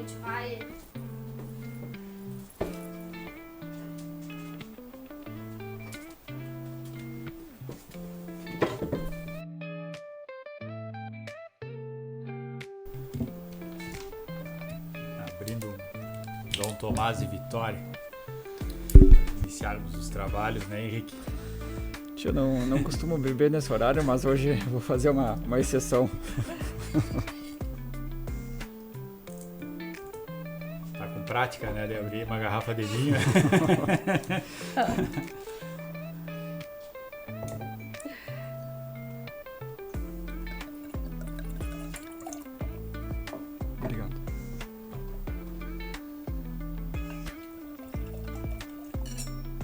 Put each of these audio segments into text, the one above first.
gente vai... Abrindo Dom Tomás e Vitória, iniciarmos os trabalhos, né, Henrique? Eu não costumo beber nesse horário, mas hoje vou fazer uma exceção. Tá com prática, né, de abrir uma garrafa de vinho. Obrigado.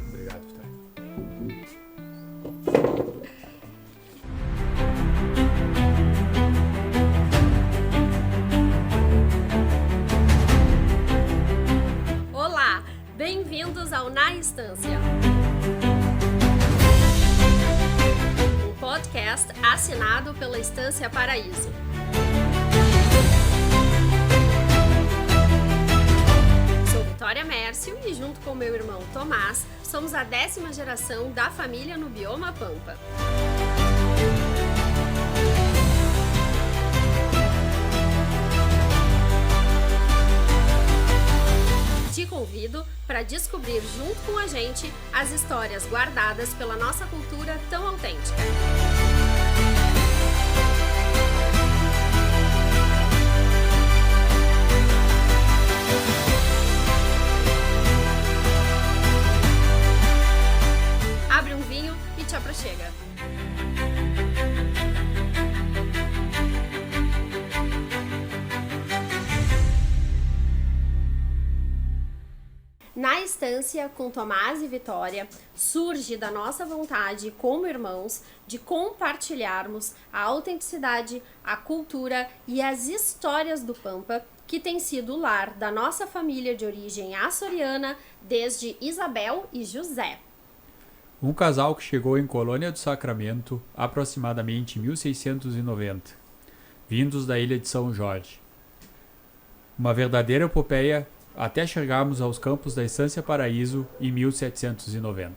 Obrigado, Vitória. Olá, bem-vindos ao Na Estância. Um podcast assinado pela Estância Paraíso. Sou Vitória Mércio e junto com meu irmão Tomás, somos a 10ª geração da família no bioma Pampa. Te convido para descobrir junto com a gente as histórias guardadas pela nossa cultura tão autêntica. Abre um vinho e te aproxega. Na Estância com Tomás e Vitória, surge da nossa vontade como irmãos de compartilharmos a autenticidade, a cultura e as histórias do Pampa, que tem sido o lar da nossa família de origem açoriana desde Isabel e José. Um casal que chegou em Colônia do Sacramento aproximadamente em 1690, vindos da ilha de São Jorge. Uma verdadeira epopeia até chegarmos aos campos da Estância Paraíso em 1790.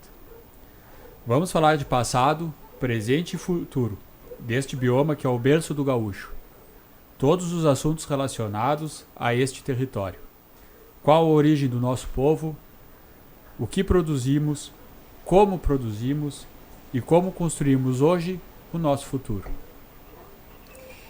Vamos falar de passado, presente e futuro, deste bioma que é o berço do gaúcho. Todos os assuntos relacionados a este território. Qual a origem do nosso povo, o que produzimos, como produzimos e como construímos hoje o nosso futuro.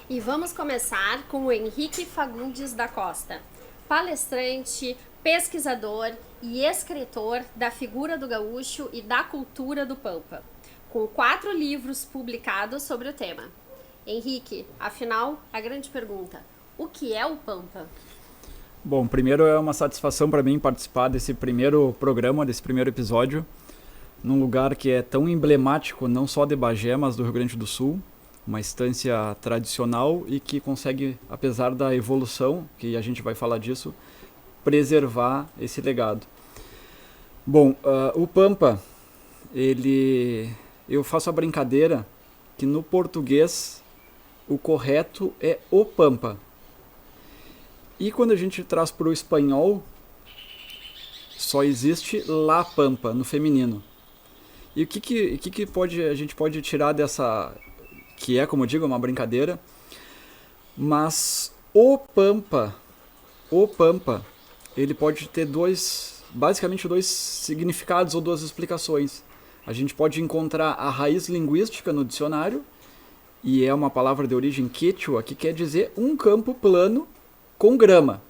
E vamos começar com o Henrique Fagundes da Costa, palestrante, pesquisador e escritor da figura do gaúcho e da cultura do Pampa, com 4 livros publicados sobre o tema. Henrique, afinal, a grande pergunta, o que é o Pampa? Bom, primeiro é uma satisfação para mim participar desse primeiro programa, desse primeiro episódio, num lugar que é tão emblemático, não só de Bagé, mas do Rio Grande do Sul, uma estância tradicional e que consegue, apesar da evolução, que a gente vai falar disso, preservar esse legado. Bom, o Pampa, eu faço a brincadeira que no português o correto é o Pampa. E quando a gente traz para o espanhol, só existe La Pampa, no feminino. E o que a gente pode tirar dessa... que é, como eu digo, uma brincadeira, mas o Pampa, ele pode ter basicamente dois significados ou 2 explicações. A gente pode encontrar a raiz linguística no dicionário, e é uma palavra de origem quechua, que quer dizer um campo plano com grama.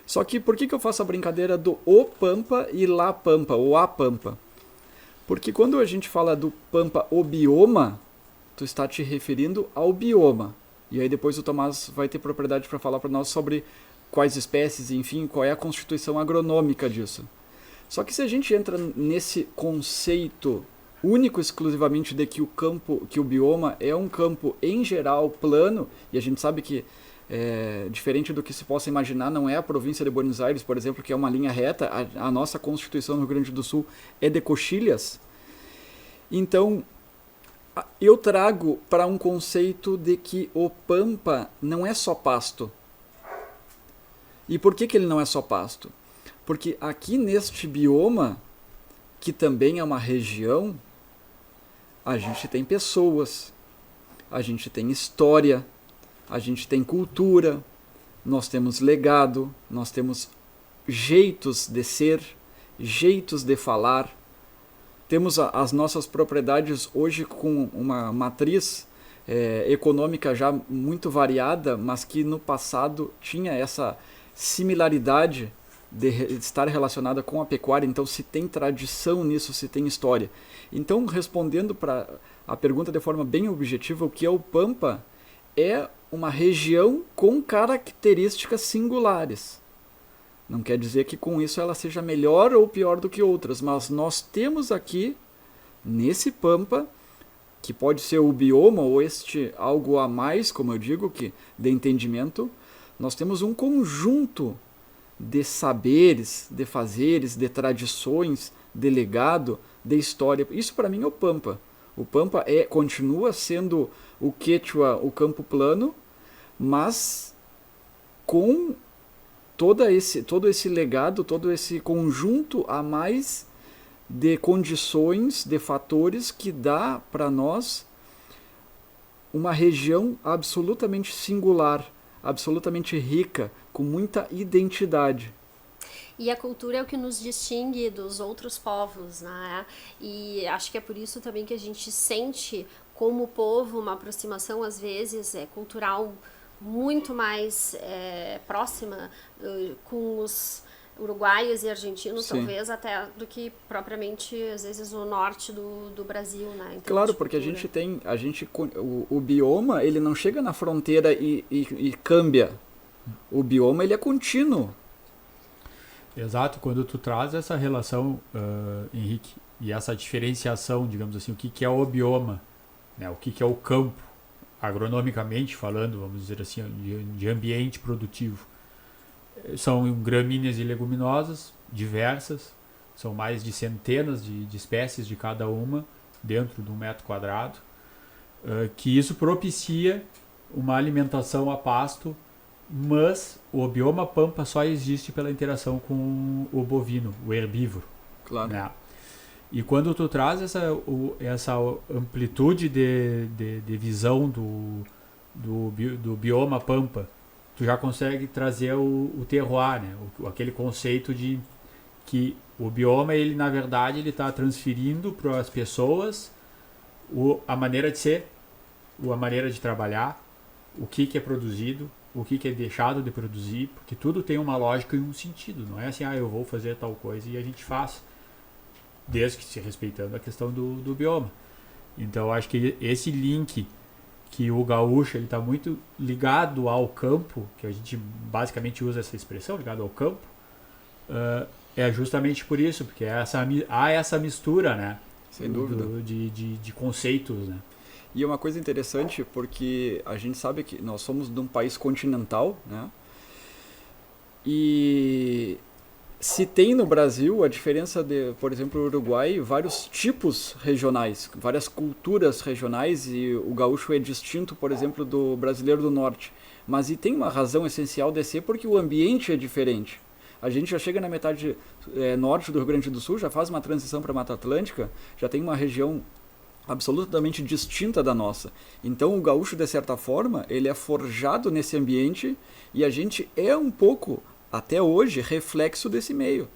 Só que por que eu faço a brincadeira do o Pampa e La Pampa, ou a Pampa? Porque quando a gente fala do Pampa, o bioma, tu está te referindo ao bioma. E aí depois o Tomás vai ter propriedade para falar para nós sobre quais espécies, enfim, qual é a constituição agronômica disso. Só que se a gente entra nesse conceito único exclusivamente de que o bioma é um campo em geral plano, e a gente sabe que diferente do que se possa imaginar, não é a província de Buenos Aires, por exemplo, que é uma linha reta, a nossa Constituição no Rio Grande do Sul é de coxilhas. Então, eu trago para um conceito de que o Pampa não é só pasto. E por que ele não é só pasto? Porque aqui neste bioma, que também é uma região, a gente tem pessoas, a gente tem história, a gente tem cultura, nós temos legado, nós temos jeitos de ser, jeitos de falar. Temos as nossas propriedades hoje com uma matriz econômica já muito variada, mas que no passado tinha essa similaridade de estar relacionada com a pecuária. Então se tem tradição nisso, se tem história. Então, respondendo para a pergunta de forma bem objetiva, o que é o Pampa é uma região com características singulares. Não quer dizer que com isso ela seja melhor ou pior do que outras, mas nós temos aqui, nesse Pampa, que pode ser o bioma ou este algo a mais, como eu digo, que de entendimento, nós temos um conjunto de saberes, de fazeres, de tradições, de legado, de história. Isso para mim é o Pampa. O Pampa continua sendo o Quechua, o campo plano, mas com todo esse legado, todo esse conjunto a mais de condições, de fatores que dá para nós uma região absolutamente singular, absolutamente rica, com muita identidade. E a cultura é o que nos distingue dos outros povos, né? E acho que é por isso também que a gente sente como povo uma aproximação, às vezes, cultural muito mais próxima com os uruguaios e argentinos, Sim. talvez até do que propriamente, às vezes, o norte do Brasil, né? Claro, porque o bioma, ele não chega na fronteira e cambia. O bioma, ele é contínuo. Exato, quando tu traz essa relação, Henrique, e essa diferenciação, digamos assim, o que é o bioma, né, o que é o campo, agronomicamente falando, vamos dizer assim, de ambiente produtivo. São gramíneas e leguminosas diversas, são mais de centenas de espécies de cada uma dentro de 1 metro quadrado, que isso propicia uma alimentação a pasto, mas o bioma Pampa só existe pela interação com o bovino, o herbívoro. Claro. Né? E quando tu traz essa amplitude de visão do bioma Pampa, tu já consegue trazer o terroir, né? Aquele conceito de que o bioma, ele na verdade, ele está transferindo para as pessoas a maneira de ser, a maneira de trabalhar, o que é produzido, o que é deixado de produzir, porque tudo tem uma lógica e um sentido. Não é assim, eu vou fazer tal coisa e a gente faz, desde que se respeitando a questão do bioma. Então, acho que esse link que o gaúcho ele está muito ligado ao campo, que a gente basicamente usa essa expressão, ligado ao campo, é justamente por isso, porque há essa mistura, né? Sem dúvida. De conceitos, né? E é uma coisa interessante porque a gente sabe que nós somos de um país continental, né? E se tem no Brasil a diferença de, por exemplo, o Uruguai, vários tipos regionais, várias culturas regionais, e o gaúcho é distinto, por exemplo, do brasileiro do norte. Mas e tem uma razão essencial de ser porque o ambiente é diferente. A gente já chega na metade norte do Rio Grande do Sul, já faz uma transição para a Mata Atlântica, já tem uma região absolutamente distinta da nossa. Então o gaúcho, de certa forma, ele é forjado nesse ambiente e a gente é um pouco, até hoje, reflexo desse meio.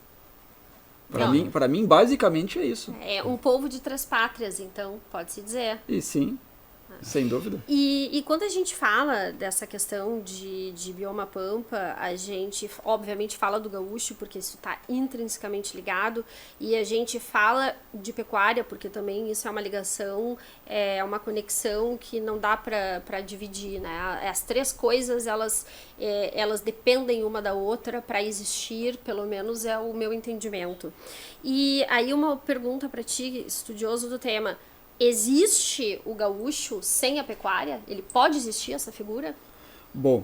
Para mim, basicamente é isso. É um povo de 3 pátrias, então, pode-se dizer. E sim, sem dúvida. E quando a gente fala dessa questão de bioma Pampa, a gente obviamente fala do gaúcho, porque isso está intrinsecamente ligado, e a gente fala de pecuária, porque também isso é uma ligação, é uma conexão que não dá para dividir, né? As 3 coisas, elas dependem uma da outra para existir, pelo menos é o meu entendimento. E aí uma pergunta para ti, estudioso do tema: existe o gaúcho sem a pecuária? Ele pode existir, essa figura? Bom,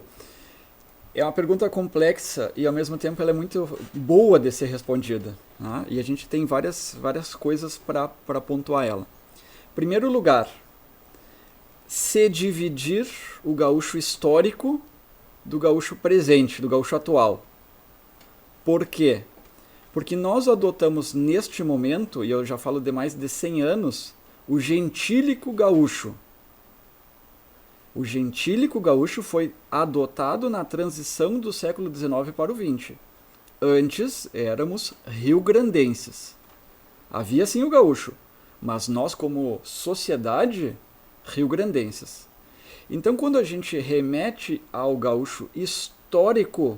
é uma pergunta complexa e ao mesmo tempo ela é muito boa de ser respondida, né? E a gente tem várias coisas para pontuar ela. Em primeiro lugar, se dividir o gaúcho histórico do gaúcho presente, do gaúcho atual. Por quê? Porque nós adotamos neste momento, e eu já falo de mais de 100 anos, o gentílico gaúcho. O gentílico gaúcho foi adotado na transição do século XIX para o XX. Antes éramos rio-grandenses. Havia sim o gaúcho, mas nós como sociedade, rio-grandenses. Então quando a gente remete ao gaúcho histórico,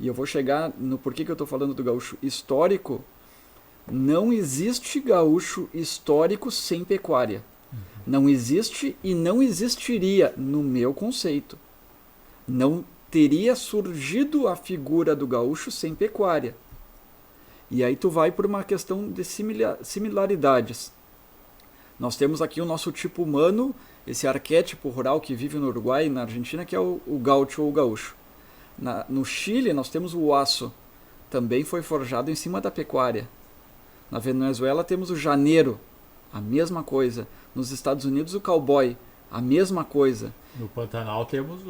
e eu vou chegar no porquê que eu estou falando do gaúcho histórico, não existe gaúcho histórico sem pecuária. Não existe e não existiria no meu conceito. Não teria surgido a figura do gaúcho sem pecuária. E aí tu vai por uma questão de similaridades. Nós temos aqui o nosso tipo humano, esse arquétipo rural que vive no Uruguai e na Argentina, que é o gaúcho ou o gaúcho. No Chile nós temos o huaço, também foi forjado em cima da pecuária. Na Venezuela temos o janeiro, a mesma coisa. Nos Estados Unidos o cowboy, a mesma coisa. No Pantanal temos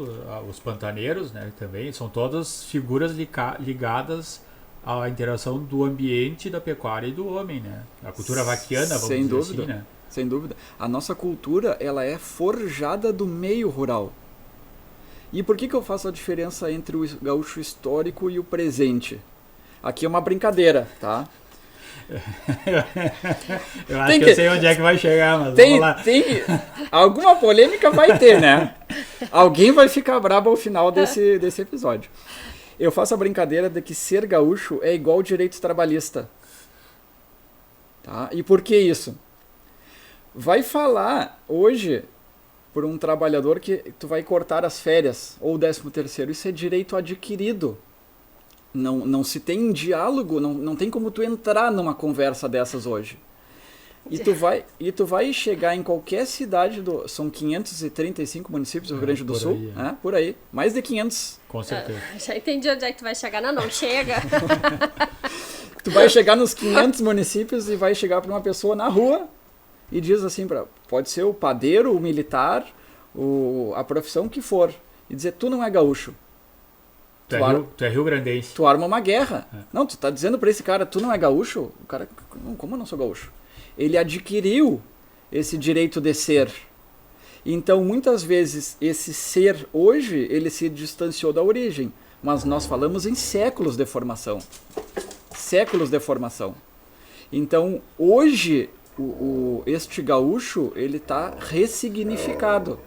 os pantaneiros, né, também, são todas figuras ligadas à interação do ambiente, da pecuária e do homem, né? A cultura vaquiana, vamos dizer assim, né? Sem dúvida. A nossa cultura, ela é forjada do meio rural. E por que eu faço a diferença entre o gaúcho histórico e o presente? Aqui é uma brincadeira, tá? Eu acho que eu sei onde é que vai chegar, mas vamos lá. Alguma polêmica vai ter, né? Alguém vai ficar bravo ao final desse episódio. Eu faço a brincadeira de que ser gaúcho é igual direito trabalhista. Tá? E por que isso? Vai falar hoje por um trabalhador que tu vai cortar as férias ou o 13º, isso é direito adquirido. Não se tem diálogo, não tem como tu entrar numa conversa dessas hoje. E tu vai chegar em qualquer cidade, são 535 municípios do Rio Grande do Sul, aí, por aí, mais de 500. Com certeza. Já entendi onde é que tu vai chegar, não chega. Tu vai chegar nos 500 municípios e vai chegar para uma pessoa na rua e diz assim, pode ser o padeiro, o militar, a profissão que for, e dizer, tu não é gaúcho. Tu é rio-grandense. Tu arma uma guerra. Não, tu tá dizendo pra esse cara, tu não é gaúcho? O cara, como eu não sou gaúcho? Ele adquiriu esse direito de ser. Então, muitas vezes, esse ser hoje, ele se distanciou da origem. Mas nós falamos em séculos de formação. Séculos de formação. Então, hoje, este gaúcho, ele tá ressignificado.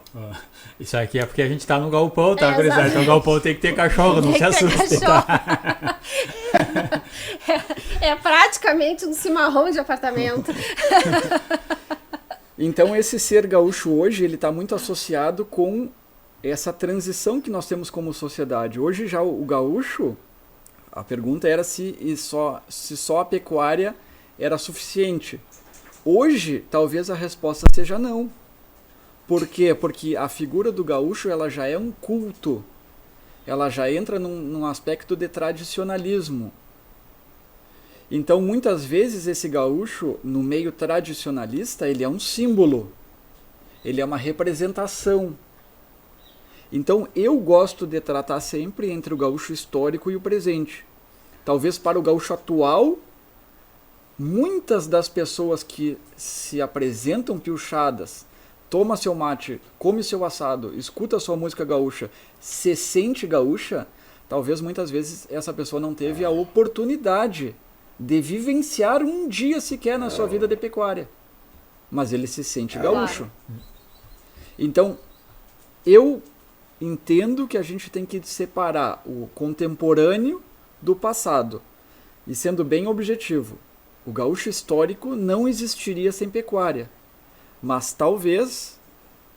Isso aqui é porque a gente tá no galpão, tá, gurizada? Então o galpão tem que ter cachorro, não se assuste. Tá? É praticamente um cimarrão de apartamento. Então esse ser gaúcho hoje, ele tá muito associado com essa transição que nós temos como sociedade. Hoje já o gaúcho, a pergunta era se só a pecuária era suficiente. Hoje, talvez a resposta seja não. Por quê? Porque a figura do gaúcho, ela já é um culto. Ela já entra num aspecto de tradicionalismo. Então, muitas vezes, esse gaúcho, no meio tradicionalista, ele é um símbolo. Ele é uma representação. Então, eu gosto de tratar sempre entre o gaúcho histórico e o presente. Talvez para o gaúcho atual, muitas das pessoas que se apresentam piochadas, toma seu mate, come seu assado, escuta sua música gaúcha, se sente gaúcha, talvez muitas vezes essa pessoa não teve a oportunidade de vivenciar um dia sequer na sua vida de pecuária. Mas ele se sente gaúcho. Então, eu entendo que a gente tem que separar o contemporâneo do passado. E sendo bem objetivo, o gaúcho histórico não existiria sem pecuária. Mas talvez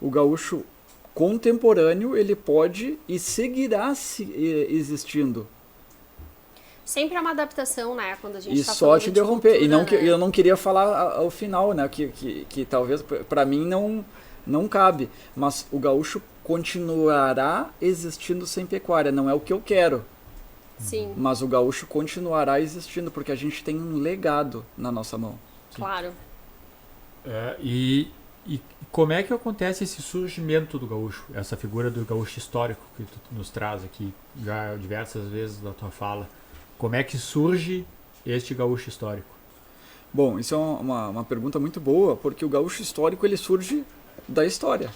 o gaúcho contemporâneo ele pode e seguirá existindo. Sempre é uma adaptação, né? Quando a gente e só te interromper. Cultura, e não, né? eu não queria falar ao final, né? Que talvez para mim não cabe. Mas o gaúcho continuará existindo sem pecuária. Não é o que eu quero. Sim. Mas o gaúcho continuará existindo porque a gente tem um legado na nossa mão. Claro. E como é que acontece esse surgimento do gaúcho, essa figura do gaúcho histórico que tu nos traz aqui já diversas vezes da tua fala? como é que surge este gaúcho histórico? Bom, isso é uma pergunta muito boa, porque o gaúcho histórico ele surge da história.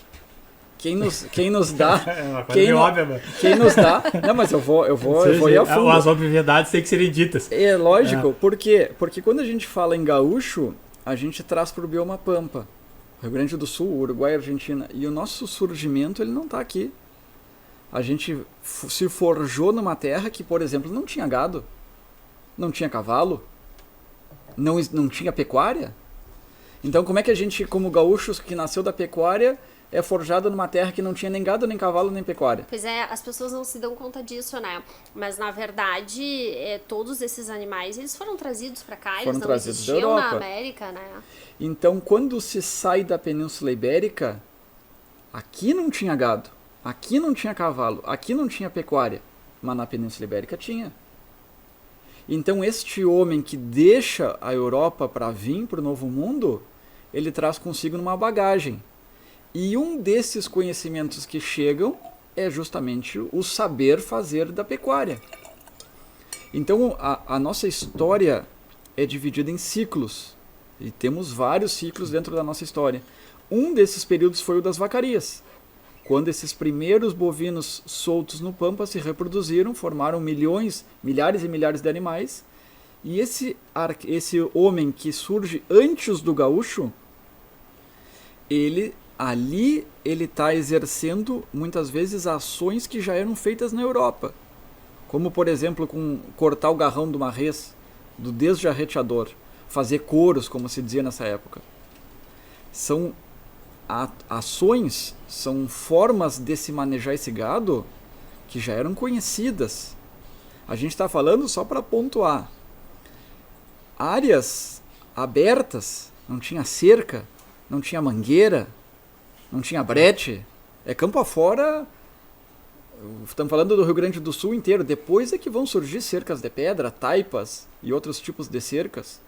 Quem nos dá... É uma coisa meio óbvia, mano. Quem nos dá... Não, mas eu vou ir a fundo. As obviedades têm que serem ditas. É lógico, por quê? Porque quando a gente fala em gaúcho, a gente traz para o bioma Pampa. Rio Grande do Sul, Uruguai, Argentina. E o nosso surgimento, ele não está aqui. A gente se forjou numa terra que, por exemplo, não tinha gado, não tinha cavalo, não tinha pecuária. Então, como é que a gente, como gaúchos que nasceu da pecuária, é forjado numa terra que não tinha nem gado, nem cavalo, nem pecuária? Pois é, as pessoas não se dão conta disso, né? Mas, na verdade, todos esses animais, eles foram trazidos para cá, eles não existiam na América, né? Então, quando se sai da Península Ibérica, aqui não tinha gado, aqui não tinha cavalo, aqui não tinha pecuária, mas na Península Ibérica tinha. Então, este homem que deixa a Europa para vir para o Novo Mundo, ele traz consigo numa bagagem. E um desses conhecimentos que chegam é justamente o saber fazer da pecuária. Então, a nossa história é dividida em ciclos. E temos vários ciclos dentro da nossa história. Um desses períodos foi o das vacarias. Quando esses primeiros bovinos soltos no Pampa se reproduziram, formaram milhares e milhares de animais. E esse homem que surge antes do gaúcho, ele está exercendo muitas vezes ações que já eram feitas na Europa. Como, por exemplo, cortar o garrão de uma res, do desjarreteador, fazer couros, como se dizia nessa época. São ações, são formas de se manejar esse gado que já eram conhecidas. A gente está falando só para pontuar. Áreas abertas, não tinha cerca, não tinha mangueira, não tinha brete. É campo afora, estamos falando do Rio Grande do Sul inteiro. Depois é que vão surgir cercas de pedra, taipas e outros tipos de cercas.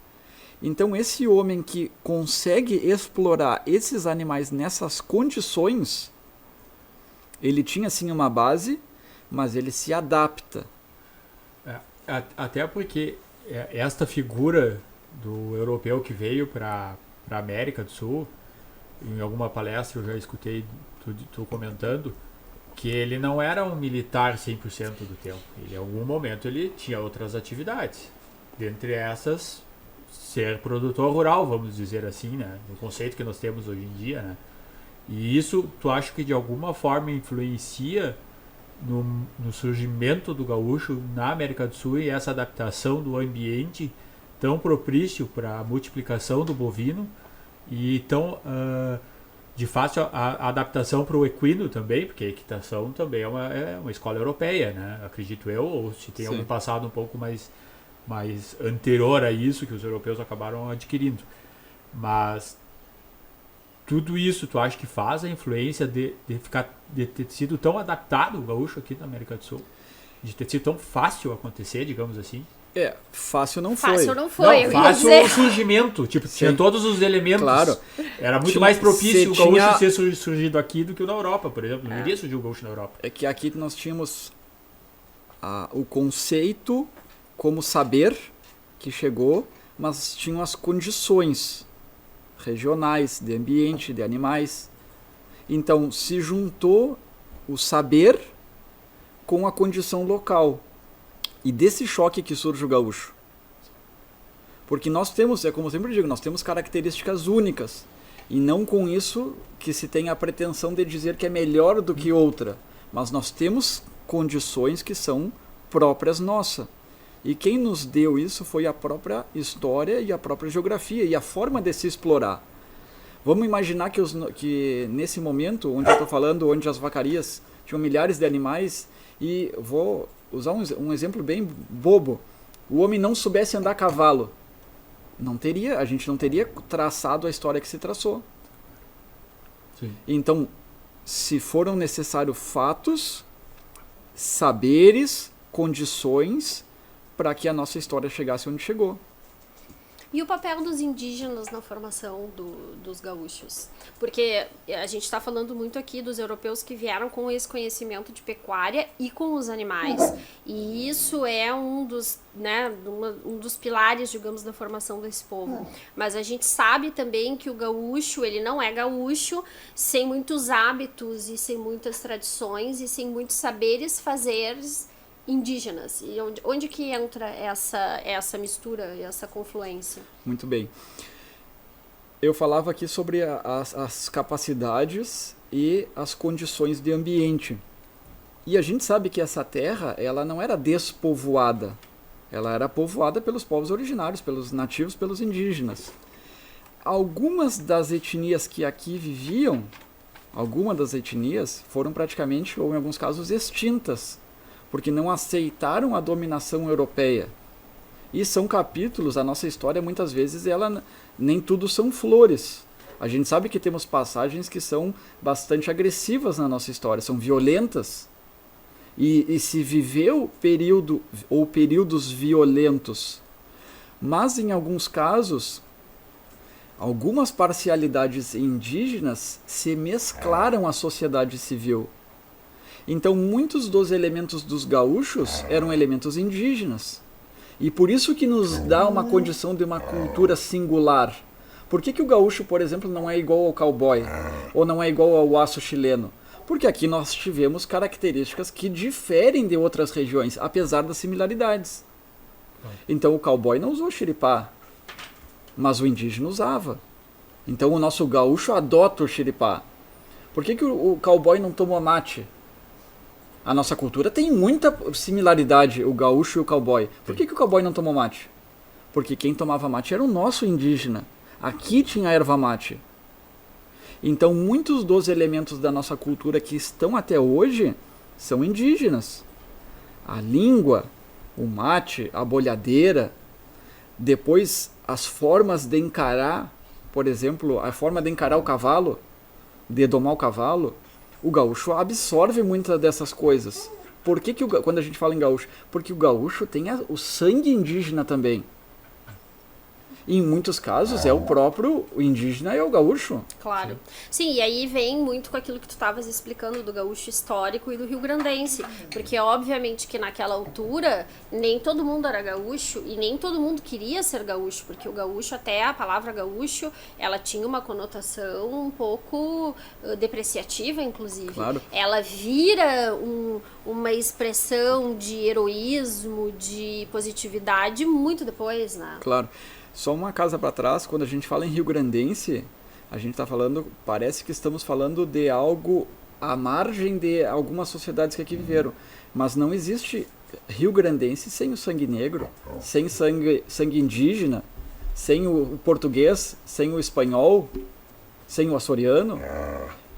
Então esse homem que consegue explorar esses animais nessas condições, ele tinha sim uma base, mas ele se adapta. Até porque esta figura do europeu que veio para a América do Sul, em alguma palestra eu já escutei tu comentando, que ele não era um militar 100% do tempo. Ele, em algum momento ele tinha outras atividades. Dentre essas, ser produtor rural, vamos dizer assim, né? No conceito que nós temos hoje em dia, né? E isso, tu acha que de alguma forma influencia no surgimento do gaúcho na América do Sul e essa adaptação do ambiente tão propício para a multiplicação do bovino e tão de fácil a adaptação para o equino também, porque a equitação também é uma escola europeia, né? Acredito eu, ou se tem algum passado um pouco mais anterior a isso que os europeus acabaram adquirindo. Mas tudo isso tu acha que faz a influência de ter sido tão adaptado o gaúcho aqui na América do Sul? De ter sido tão fácil acontecer, digamos assim? Fácil não foi. Fácil não foi. Não, fácil o surgimento. Tipo, tinha todos os elementos. Claro. Era muito mais propício o gaúcho ser surgido aqui do que o da Europa, por exemplo. Não iria surgir o gaúcho na Europa. É que aqui nós tínhamos o conceito como saber que chegou, mas tinham as condições regionais, de ambiente, de animais. Então, se juntou o saber com a condição local. E desse choque que surge o gaúcho. Porque nós temos, como eu sempre digo, nós temos características únicas. E não com isso que se tem a pretensão de dizer que é melhor do que outra. Mas nós temos condições que são próprias nossas. E quem nos deu isso foi a própria história e a própria geografia e a forma de se explorar. Vamos imaginar que nesse momento, onde eu estou falando, onde as vacarias tinham milhares de animais, e vou usar um exemplo bem bobo. O homem não soubesse andar a cavalo. A gente não teria traçado a história que se traçou. Sim. Então, se foram necessários fatos, saberes, condições para que a nossa história chegasse onde chegou. E o papel dos indígenas na formação dos gaúchos? Porque a gente está falando muito aqui dos europeus que vieram com esse conhecimento de pecuária e com os animais. E isso é um dos pilares, digamos, da formação desse povo. Mas a gente sabe também que o gaúcho, ele não é gaúcho sem muitos hábitos e sem muitas tradições e sem muitos saberes fazeres indígenas. E onde que entra essa mistura, essa confluência? Muito bem. Eu falava aqui sobre as capacidades e as condições de ambiente. E a gente sabe que essa terra, ela não era despovoada. Ela era povoada pelos povos originários, pelos nativos, pelos indígenas. Algumas das etnias que aqui viviam, algumas das etnias foram praticamente, ou em alguns casos, extintas, porque não aceitaram a dominação europeia. E são capítulos, a nossa história muitas vezes, nem tudo são flores. A gente sabe que temos passagens que são bastante agressivas na nossa história, são violentas. E se viveu período ou períodos violentos. Mas em alguns casos, algumas parcialidades indígenas se mesclaram à sociedade civil. Então, muitos dos elementos dos gaúchos eram elementos indígenas. E por isso que nos dá uma condição de uma cultura singular. Por que o gaúcho, por exemplo, não é igual ao cowboy? Ou não é igual ao aço chileno? Porque aqui nós tivemos características que diferem de outras regiões, apesar das similaridades. Então, o cowboy não usou xiripá, mas o indígena usava. Então, o nosso gaúcho adota o xiripá. Por que o cowboy não tomou mate? A nossa cultura tem muita similaridade, o gaúcho e o cowboy. Por que o cowboy não tomou mate? Porque quem tomava mate era o nosso indígena. Aqui tinha a erva mate. Então, muitos dos elementos da nossa cultura que estão até hoje são indígenas. A língua, o mate, a bolhadeira, depois as formas de encarar, por exemplo, a forma de encarar o cavalo, de domar o cavalo, o gaúcho absorve muitas dessas coisas. Por que quando a gente fala em gaúcho? Porque o gaúcho tem o sangue indígena também. E em muitos casos é o próprio indígena e o gaúcho. Claro. Sim, e aí vem muito com aquilo que tu estavas explicando do gaúcho histórico e do rio-grandense. Porque obviamente que naquela altura nem todo mundo era gaúcho e nem todo mundo queria ser gaúcho. Porque o gaúcho, até a palavra gaúcho, ela tinha uma conotação um pouco depreciativa, inclusive. Claro. Ela vira uma expressão de heroísmo, de positividade muito depois, né? Claro. Só uma casa para trás, quando a gente fala em rio-grandense, a gente está falando, parece que estamos falando de algo à margem de algumas sociedades que aqui viveram. Mas não existe rio-grandense sem o sangue negro, sem sangue indígena, sem o português, sem o espanhol, sem o açoriano.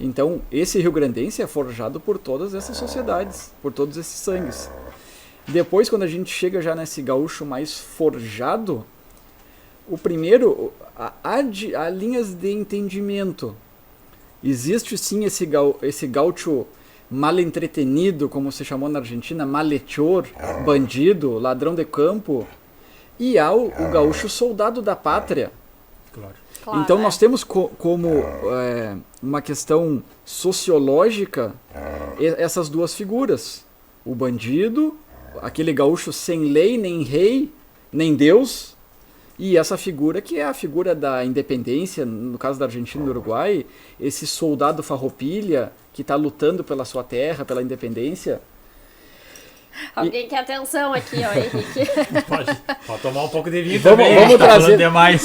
Então, esse rio-grandense é forjado por todas essas sociedades, por todos esses sangues. Depois, quando a gente chega já nesse gaúcho mais forjado, o primeiro, há linhas de entendimento. Existe sim esse gaúcho mal entretenido, como se chamou na Argentina, malhechor, bandido, ladrão de campo. E há o gaúcho soldado da pátria. Claro. Então nós temos como uma questão sociológica essas duas figuras. O bandido, aquele gaúcho sem lei, nem rei, nem Deus. E essa figura que é a figura da independência, no caso da Argentina e do Uruguai, esse soldado farroupilha que está lutando pela sua terra, pela independência. Alguém quer atenção aqui, ó, Henrique. Pode tomar um pouco de vinho Vamos também, trazer... tá falando demais.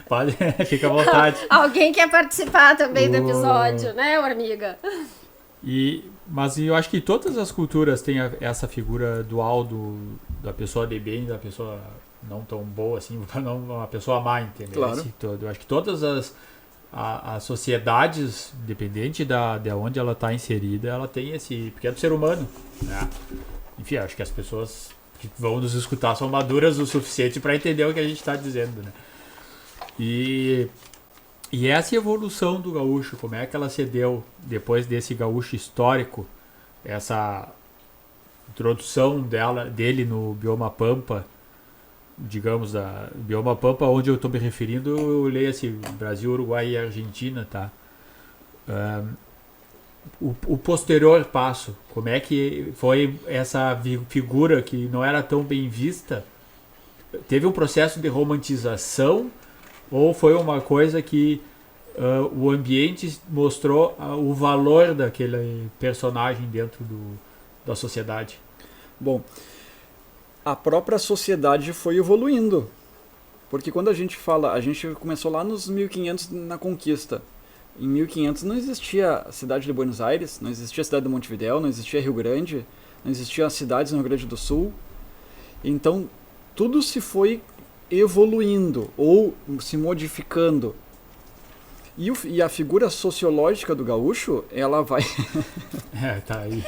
Pode, fica à vontade. Alguém quer participar também do episódio, né, Hormiga? Mas eu acho que todas as culturas têm essa figura dual da pessoa de bem, da pessoa não tão boa assim, não uma pessoa má, entendeu? Claro. Eu acho que todas as sociedades, independente de onde ela está inserida, ela tem esse... porque é do ser humano, né? Enfim, acho que as pessoas que vão nos escutar são maduras o suficiente para entender o que a gente está dizendo, né? E essa evolução do gaúcho, como é que ela se deu depois desse gaúcho histórico, essa introdução dele no bioma Pampa, digamos, da bioma Pampa, onde eu estou me referindo, eu leio assim, Brasil, Uruguai e Argentina, tá? O posterior passo, como é que foi essa figura que não era tão bem vista? Teve um processo de romantização ou foi uma coisa que o ambiente mostrou o valor daquele personagem dentro da sociedade? Bom, a própria sociedade foi evoluindo. Porque quando a gente começou lá nos 1500 na conquista. Em 1500 não existia a cidade de Buenos Aires, não existia a cidade de Montevidéu, não existia Rio Grande, não existiam as cidades no Rio Grande do Sul. Então, tudo se foi evoluindo ou se modificando. E a figura sociológica do gaúcho, ela vai... Tá aí.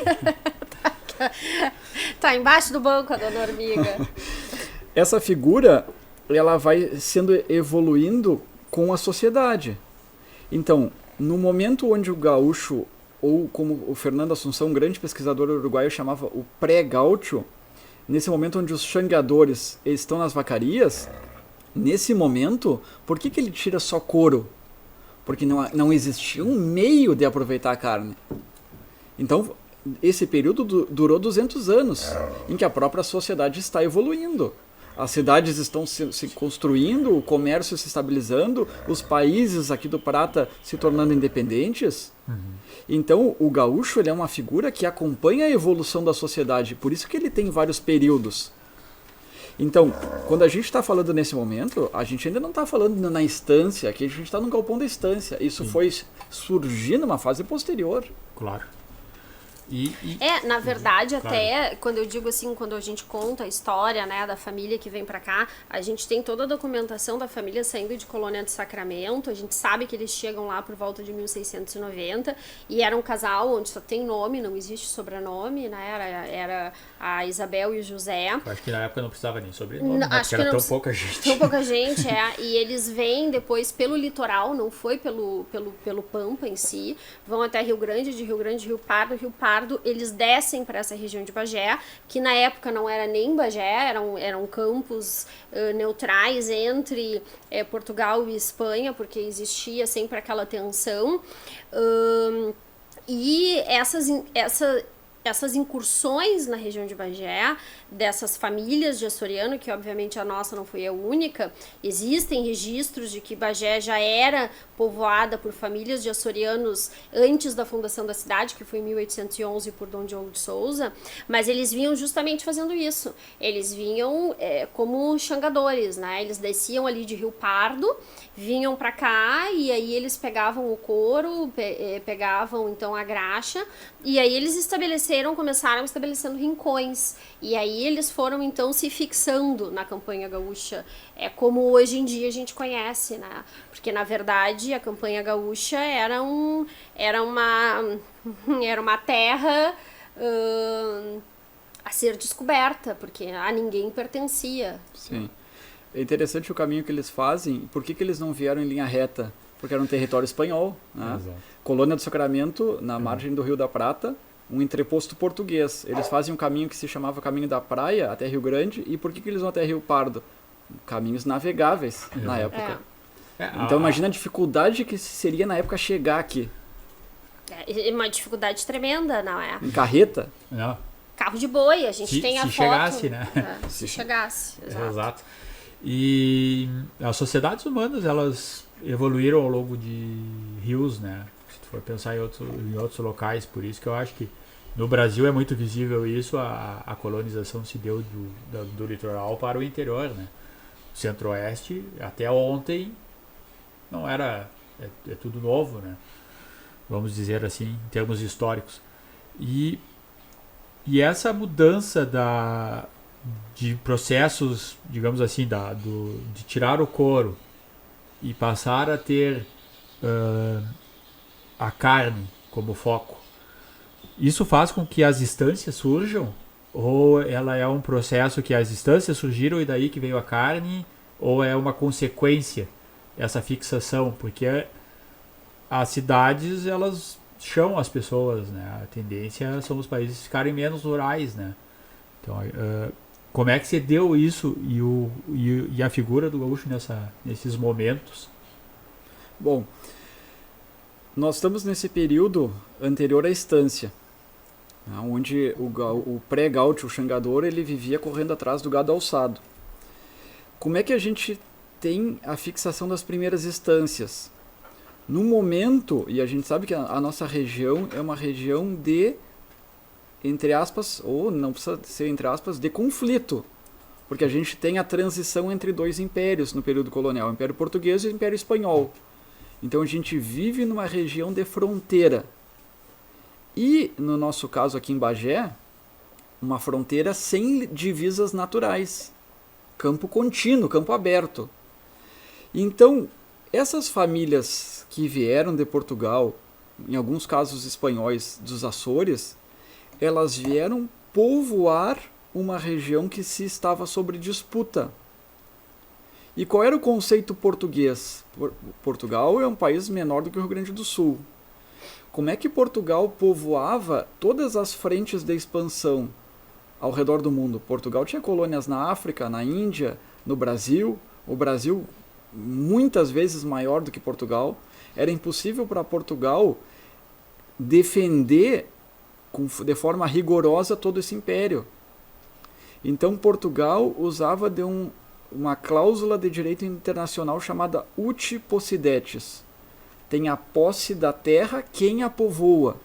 Tá embaixo do banco a dona Hormiga. Essa figura, ela vai sendo evoluindo com a sociedade. Então, no momento onde o gaúcho, ou como o Fernando Assunção, um grande pesquisador uruguaio, chamava o pré-gaúcho, nesse momento onde os xangadores estão nas vacarias, nesse momento, por que ele tira só couro? Porque não existia um meio de aproveitar a carne. Então, esse período durou 200 anos, em que a própria sociedade está evoluindo. As cidades estão se construindo, o comércio se estabilizando, os países aqui do Prata se tornando independentes. Então, o gaúcho ele é uma figura que acompanha a evolução da sociedade, por isso que ele tem vários períodos. Então, quando a gente está falando nesse momento, a gente ainda não está falando na estância, aqui a gente está no galpão da estância. Isso foi surgir numa fase posterior. Claro. Na verdade, claro. Até quando eu digo assim, quando a gente conta a história, né, da família que vem pra cá, a gente tem toda a documentação da família saindo de Colônia de Sacramento, a gente sabe que eles chegam lá por volta de 1690 e era um casal onde só tem nome, não existe sobrenome, né, era a Isabel e o José. Eu acho que na época não precisava nem sobrenome, né, porque era tão pouca gente. Tão pouca gente, e eles vêm depois pelo litoral, não foi pelo Pampa em si, vão até Rio Grande, Rio Pardo, eles descem para essa região de Bagé, que na época não era nem Bagé, eram campos neutrais entre Portugal e Espanha, porque existia sempre aquela tensão. E essas incursões na região de Bagé, dessas famílias de açoriano, que obviamente a nossa não foi a única, existem registros de que Bagé já era povoada por famílias de açorianos antes da fundação da cidade, que foi em 1811 por Dom Diogo de Souza, mas eles vinham justamente fazendo isso. Eles vinham como xangadores, né? Eles desciam ali de Rio Pardo, vinham para cá e aí eles pegavam o couro, pegavam então a graxa, e aí eles começaram estabelecendo rincões, e aí eles foram então se fixando na campanha gaúcha, como hoje em dia a gente conhece, né? Porque na verdade a campanha gaúcha era uma terra a ser descoberta, porque a ninguém pertencia. Sim. É interessante o caminho que eles fazem. Por que eles não vieram em linha reta? Porque era um território espanhol, né? Colônia do Sacramento, na margem do Rio da Prata, um entreposto português. Eles fazem um caminho que se chamava Caminho da Praia até Rio Grande. E por que eles vão até Rio Pardo? Caminhos navegáveis na época. Então imagina a dificuldade que seria na época chegar aqui. Uma dificuldade tremenda, não é? Em carreta? Não. Carro de boi, a gente tem a foto. Se chegasse, né? Se chegasse, exato. E as sociedades humanas, elas evoluíram ao longo de rios, né? Se tu for pensar em outros locais, por isso que eu acho que no Brasil é muito visível isso, a colonização se deu do litoral para o interior, né? O centro-oeste, até ontem, não era... É tudo novo, né? Vamos dizer assim, em termos históricos. E essa mudança de processos, digamos assim, de tirar o couro e passar a ter a carne como foco, isso faz com que as estâncias surjam? Ou ela é um processo que as estâncias surgiram e daí que veio a carne? Ou é uma consequência, essa fixação? Porque as cidades, elas chamam as pessoas, né? A tendência são os países ficarem menos rurais, né? Então, Como é que você deu isso e a figura do gaúcho nesses momentos? Bom, nós estamos nesse período anterior à estância, né, onde o pré-gaúcho, o xangador, ele vivia correndo atrás do gado alçado. Como é que a gente tem a fixação das primeiras estâncias? No momento, e a gente sabe que a nossa região é uma região de, entre aspas, ou não precisa ser entre aspas, de conflito. Porque a gente tem a transição entre dois impérios no período colonial, o Império Português e o Império Espanhol. Então a gente vive numa região de fronteira. E, no nosso caso aqui em Bagé, uma fronteira sem divisas naturais. Campo contínuo, campo aberto. Então, essas famílias que vieram de Portugal, em alguns casos espanhóis dos Açores, elas vieram povoar uma região que se estava sob disputa. E qual era o conceito português? Portugal é um país menor do que o Rio Grande do Sul. Como é que Portugal povoava todas as frentes de expansão ao redor do mundo? Portugal tinha colônias na África, na Índia, no Brasil. O Brasil, muitas vezes maior do que Portugal. Era impossível para Portugal defender de forma rigorosa todo esse império. Então Portugal usava de uma cláusula de direito internacional chamada uti possidetis. Tem a posse da terra quem a povoa.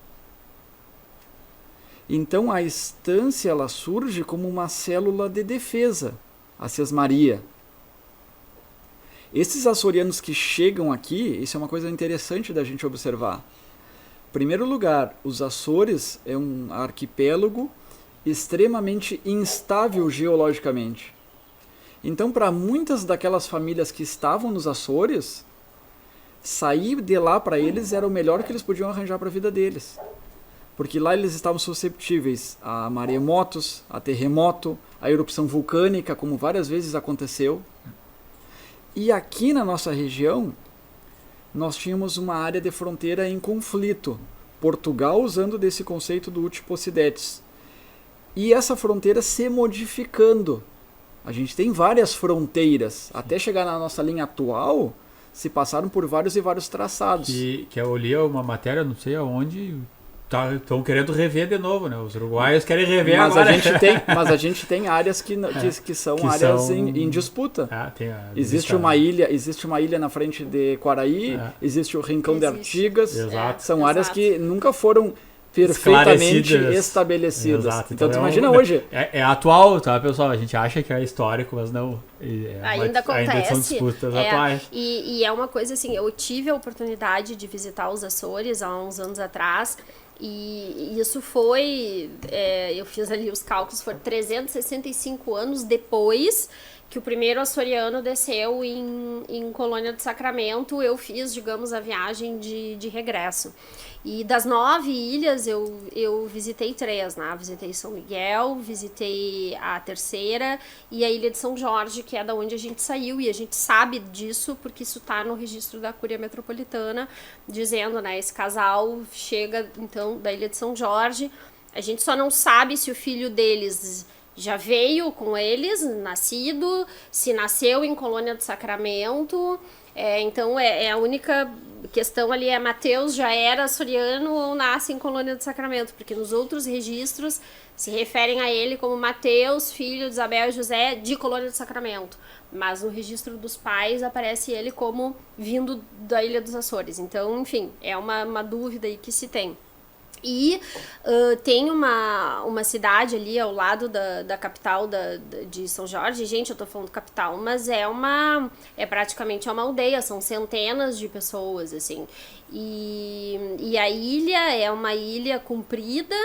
Então a estância ela surge como uma célula de defesa, a sesmaria. Esses açorianos que chegam aqui, isso é uma coisa interessante da gente observar. Em primeiro lugar, os Açores é um arquipélago extremamente instável geologicamente. Então, para muitas daquelas famílias que estavam nos Açores, sair de lá para eles era o melhor que eles podiam arranjar para a vida deles. Porque lá eles estavam susceptíveis a maremotos, a terremoto, a erupção vulcânica, como várias vezes aconteceu. E aqui na nossa região, nós tínhamos uma área de fronteira em conflito. Portugal usando desse conceito do uti possidetis. E essa fronteira se modificando. A gente tem várias fronteiras. Até chegar na nossa linha atual, se passaram por vários e vários traçados. Que eu li uma matéria, não sei aonde, estão querendo rever de novo, né? Os uruguaios querem rever agora. Mas a gente tem áreas que são áreas em disputa. Existe uma ilha na frente de Quaraí, existe o Rincão de Artigas. São áreas que nunca foram perfeitamente estabelecidas. Exato. Então tu imagina hoje. É atual, tá, pessoal? A gente acha que é histórico, mas não. Ainda acontece. Ainda são disputas atuais. E é uma coisa assim, eu tive a oportunidade de visitar os Açores há uns anos atrás. E isso foi, eu fiz ali os cálculos, foram 365 anos depois que o primeiro açoriano desceu em Colônia do Sacramento. Eu fiz, digamos, a viagem de regresso. E das 9 ilhas, eu visitei 3, né? Visitei São Miguel, visitei a Terceira e a Ilha de São Jorge, que é da onde a gente saiu. E a gente sabe disso porque isso está no registro da Cúria Metropolitana, dizendo, né? Esse casal chega, então, da Ilha de São Jorge. A gente só não sabe se o filho deles já veio com eles, nascido, se nasceu em Colônia do Sacramento. Então, a única questão ali é Mateus já era açoriano ou nasce em Colônia do Sacramento, porque nos outros registros se referem a ele como Mateus, filho de Isabel e José, de Colônia do Sacramento. Mas no registro dos pais aparece ele como vindo da Ilha dos Açores. Então, enfim, é uma dúvida aí que se tem. E tem uma cidade ali ao lado da capital de São Jorge. Gente, eu tô falando capital, mas é praticamente uma aldeia, são centenas de pessoas, assim. E a ilha é uma ilha comprida,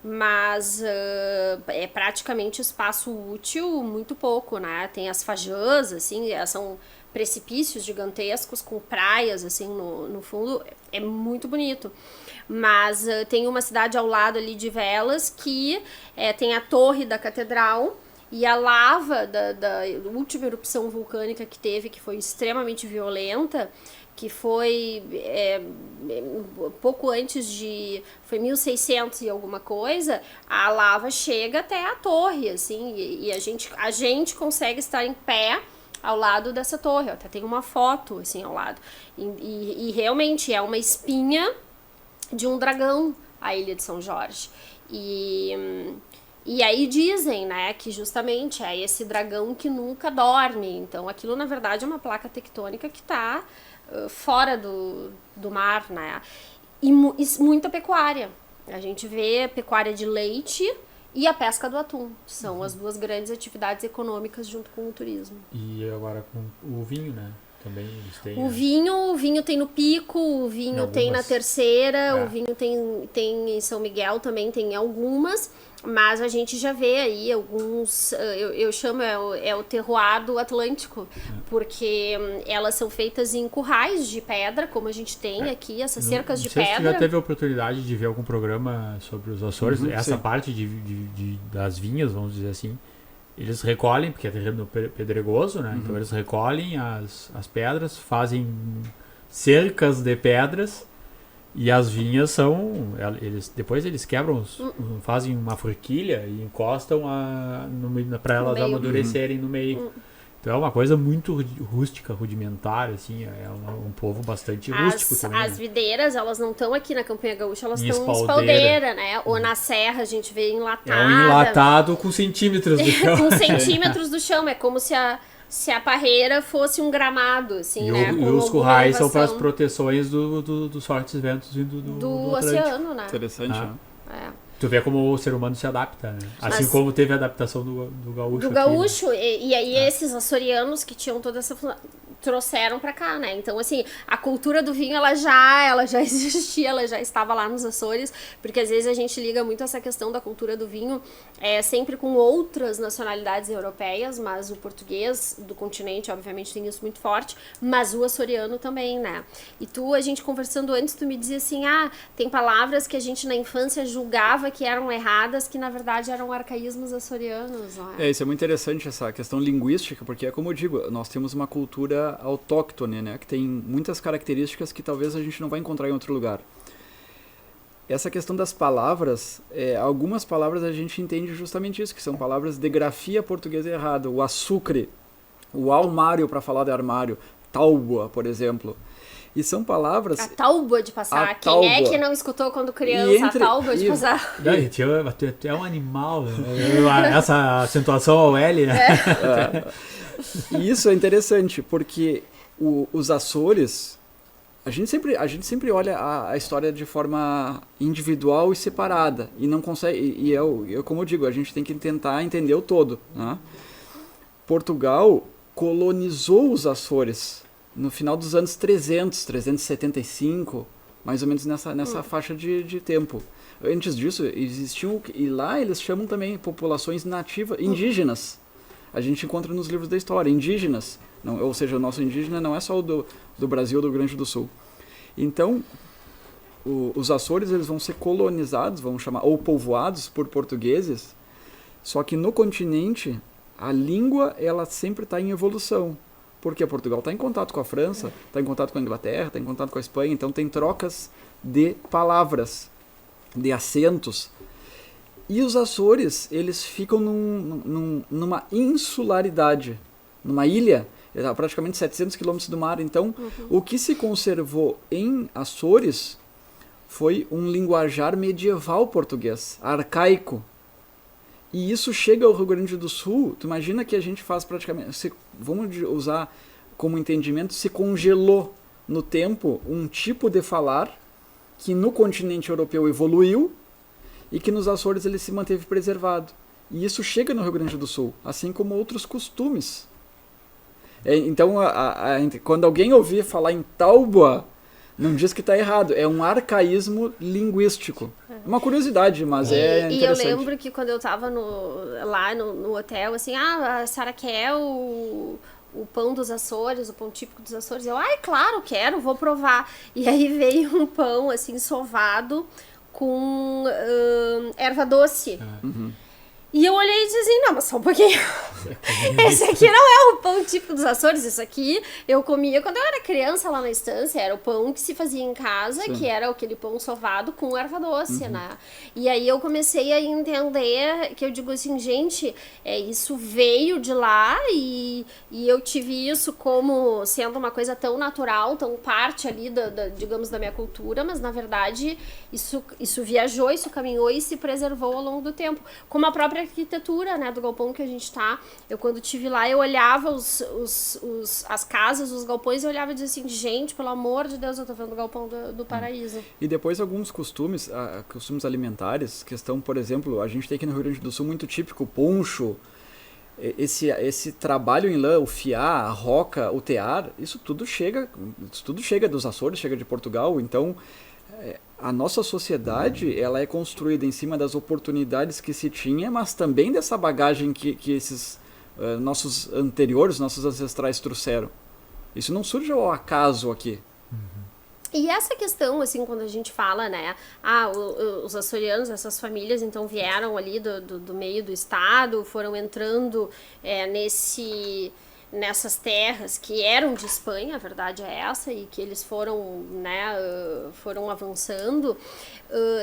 mas é praticamente espaço útil muito pouco, né? Tem as fajãs, assim, são precipícios gigantescos com praias, assim, no fundo. É muito bonito. Mas tem uma cidade ao lado ali de Velas que tem a torre da catedral e a lava da última erupção vulcânica que teve, que foi extremamente violenta, que foi pouco antes foi 1600 e alguma coisa, a lava chega até a torre, assim, e a gente consegue estar em pé ao lado dessa torre, até tem uma foto, assim, ao lado, e realmente é uma espinha de um dragão, a Ilha de São Jorge, e aí dizem, né, que justamente é esse dragão que nunca dorme, então aquilo na verdade é uma placa tectônica que está fora do mar, né, e muita pecuária, a gente vê pecuária de leite e a pesca do atum, são as duas grandes atividades econômicas junto com o turismo. E agora com o vinho, né? Também eles têm... O vinho tem no Pico, o vinho tem na Terceira, o vinho tem em São Miguel também, tem algumas, mas a gente já vê aí alguns, eu chamo o terroir do Atlântico, porque elas são feitas em currais de pedra, como a gente tem aqui, essas cercas de pedra. Você já teve a oportunidade de ver algum programa sobre os Açores, essa sim. Parte das vinhas, vamos dizer assim, eles recolhem, porque é terreno pedregoso, né? Então eles recolhem as pedras, fazem cercas de pedras e as vinhas depois eles quebram, fazem uma forquilha e encostam para elas amadurecerem no meio. Então é uma coisa muito rústica, rudimentar, assim, é um povo bastante rústico também. As videiras, elas não estão aqui na Campanha Gaúcha, elas estão em espaldeira, né? Ou na serra, a gente vê enlatada. É um enlatado com centímetros do chão. Com centímetros do chão, é como se a parreira fosse um gramado, assim, né? E os currais são para as proteções dos fortes ventos vindo do oceano, né? Interessante, né? Tu vê como o ser humano se adapta, né? Assim como teve a adaptação do gaúcho. Do gaúcho, né? E aí esses açorianos que tinham toda essa... trouxeram pra cá, né? Então, assim, a cultura do vinho, ela já existia, ela já estava lá nos Açores, porque às vezes a gente liga muito essa questão da cultura do vinho sempre com outras nacionalidades europeias, mas o português do continente, obviamente, tem isso muito forte, mas o açoriano também, né? E a gente conversando antes, tu me dizia assim, tem palavras que a gente na infância julgava que eram erradas, que na verdade eram arcaísmos açorianos, não é? Isso é muito interessante, essa questão linguística, porque é como eu digo, nós temos uma cultura autóctone, né, que tem muitas características que talvez a gente não vai encontrar em outro lugar. Essa questão das palavras, algumas palavras a gente entende justamente isso, que são palavras de grafia portuguesa errada, o açucre, o almário para falar de armário, tábua, por exemplo. E são palavras... A tábua de passar. Quem é que não escutou quando criança a tábua de passar? É um animal, né? Essa acentuação ao L, né? E isso é interessante, porque os Açores, a gente sempre olha a história de forma individual e separada, e não consegue, como eu digo, a gente tem que tentar entender o todo, né? Portugal colonizou os Açores no final dos anos 375, mais ou menos nessa faixa de tempo. Antes disso, existiam, e lá eles chamam também populações nativas, indígenas. A gente encontra nos livros da história, indígenas. Não, ou seja, o nosso indígena não é só o do Brasil, do Rio Grande do Sul. Então, os Açores eles vão ser colonizados, vamos chamar, ou povoados por portugueses, só que no continente, a língua ela sempre está em evolução. Porque Portugal está em contato com a França, está em contato com a Inglaterra, está em contato com a Espanha, então tem trocas de palavras, de acentos. E os Açores, eles ficam numa insularidade, numa ilha, praticamente 700 quilômetros do mar. Então, o que se conservou em Açores foi um linguajar medieval português, arcaico. E isso chega ao Rio Grande do Sul, tu imagina que a gente faz praticamente, vamos usar como entendimento, se congelou no tempo um tipo de falar que no continente europeu evoluiu e que nos Açores ele se manteve preservado. E isso chega no Rio Grande do Sul, assim como outros costumes. Então, quando alguém ouvir falar em tábua, não diz que está errado, é um arcaísmo linguístico. Uma curiosidade, mas é interessante. E eu lembro que quando eu estava lá no hotel, assim, a Sara quer o pão dos Açores, o pão típico dos Açores. Eu, claro, quero, vou provar. E aí veio um pão, assim, sovado com erva doce. E eu olhei e disse assim, não, mas só um pouquinho. Esse aqui não é o pão típico dos Açores, isso aqui eu comia quando eu era criança lá na estância, era o pão que se fazia em casa, Sim. que era aquele pão sovado com erva doce, né? E aí eu comecei a entender que eu digo assim, gente, isso veio de lá e eu tive isso como sendo uma coisa tão natural, tão parte ali, digamos, da minha cultura, mas na verdade isso viajou, isso caminhou e se preservou ao longo do tempo. Como a própria arquitetura, né, do galpão que a gente tá. Eu quando estive lá, eu olhava as casas, os galpões, e eu olhava e dizia assim, gente, pelo amor de Deus, eu tô vendo o galpão do paraíso. E depois alguns costumes alimentares, questão, por exemplo, a gente tem aqui no Rio Grande do Sul muito típico, o poncho, esse trabalho em lã, o fiar, a roca, o tear, isso tudo chega dos Açores, chega de Portugal, então a nossa sociedade ela é construída em cima das oportunidades que se tinha, mas também dessa bagagem que esses nossos anteriores, nossos ancestrais trouxeram. Isso não surge ao acaso aqui. E essa questão, assim, quando a gente fala, né, os açorianos, essas famílias, então, vieram ali do meio do estado, foram entrando nessas terras que eram de Espanha, a verdade é essa, e que eles foram, né, foram avançando,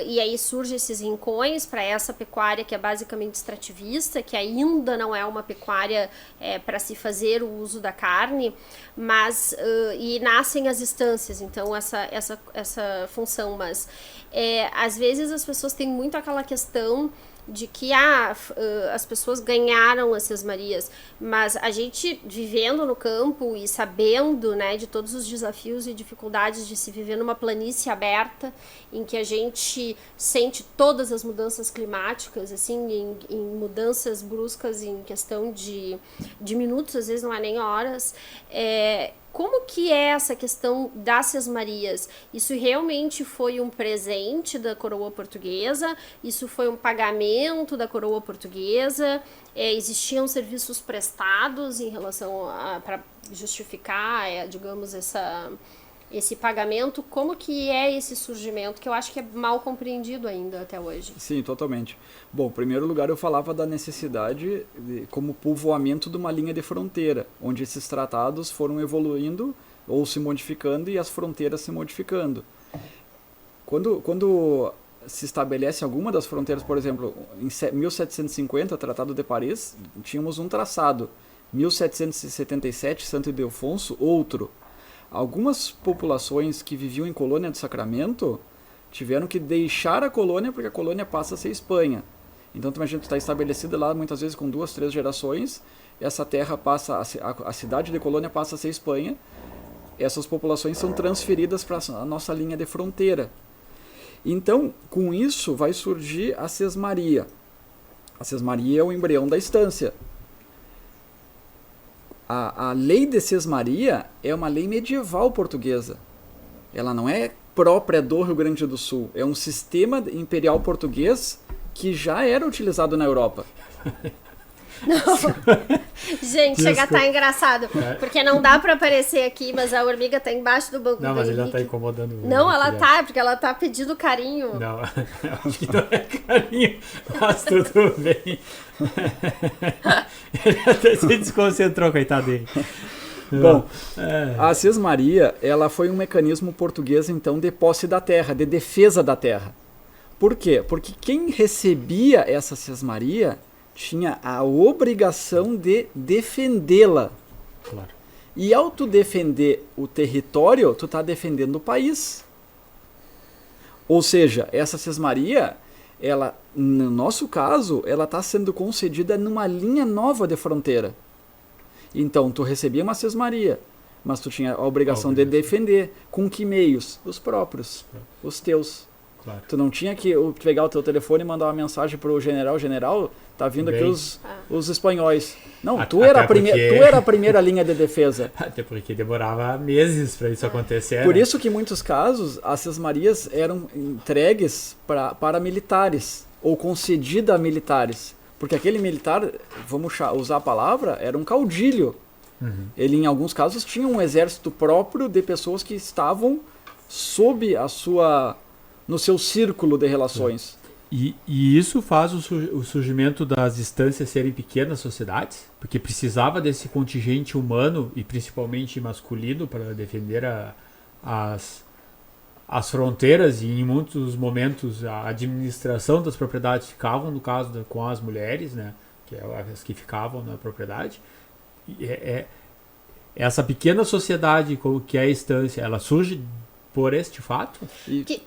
e aí surgem esses rincões para essa pecuária que é basicamente extrativista, que ainda não é uma pecuária para se fazer o uso da carne, mas e nascem as estâncias, então essa função, mas às vezes as pessoas têm muito aquela questão de que as pessoas ganharam as sesmarias, mas a gente vivendo no campo e sabendo, né, de todos os desafios e dificuldades de se viver numa planície aberta, em que a gente sente todas as mudanças climáticas, assim, em mudanças bruscas em questão de minutos, às vezes não é nem horas, como que é essa questão das sesmarias? Isso realmente foi um presente da coroa portuguesa? Isso foi um pagamento da coroa portuguesa? Existiam serviços prestados em relação para justificar, digamos, esse pagamento? Como que é esse surgimento, que eu acho que é mal compreendido ainda até hoje? Sim, totalmente. Bom, em primeiro lugar eu falava da necessidade como povoamento de uma linha de fronteira, onde esses tratados foram evoluindo ou se modificando e as fronteiras se modificando. Quando se estabelece alguma das fronteiras, por exemplo, em 1750, Tratado de Paris, tínhamos um traçado. 1777, Santo Ildefonso, outro. Algumas populações que viviam em Colônia do Sacramento tiveram que deixar a colônia porque a colônia passa a ser Espanha. Então, a gente está estabelecida lá muitas vezes com 2, 3 gerações, essa terra passa, a cidade de Colônia passa a ser Espanha, essas populações são transferidas para a nossa linha de fronteira. Então, com isso vai surgir a sesmaria. A sesmaria é o embrião da estância. A lei de sesmaria é uma lei medieval portuguesa. Ela não é própria do Rio Grande do Sul. É um sistema imperial português que já era utilizado na Europa. Não. Gente, chega a estar engraçado. Porque não dá pra aparecer aqui, mas a formiga tá embaixo do banco. Não, mas ele já tá incomodando. Não, ela tá, porque ela tá pedindo carinho. Não, acho que não é carinho. Mas tudo bem. Ele até se desconcentrou, coitado dele. Bom, a sesmaria, ela foi um mecanismo português, então, de posse da terra, de defesa da terra. Por quê? Porque quem recebia essa sesmaria tinha a obrigação de defendê-la. Claro. E ao tu defender o território, tu tá defendendo o país. Ou seja, essa sesmaria, ela, no nosso caso, ela está sendo concedida numa linha nova de fronteira. Então, tu recebia uma sesmaria, mas tu tinha a obrigação de defender. Com que meios? Os próprios, os teus. Claro. Tu não tinha que pegar o teu telefone e mandar uma mensagem pro general, tá vindo aqui os espanhóis. Não, tu era a primeira linha de defesa. Até porque demorava meses para isso acontecer. Por né? isso que em muitos casos as sesmarias eram entregues para militares ou concedidas a militares. Porque aquele militar, vamos usar a palavra, era um caudilho. Uhum. Ele em alguns casos tinha um exército próprio de pessoas que estavam sob no seu círculo de relações. E isso faz o surgimento das estâncias serem pequenas sociedades, porque precisava desse contingente humano e principalmente masculino para defender as fronteiras, e em muitos momentos a administração das propriedades ficavam, no caso, com as mulheres, né, que eram as que ficavam na propriedade. Essa pequena sociedade que é a estância, ela surge por este fato?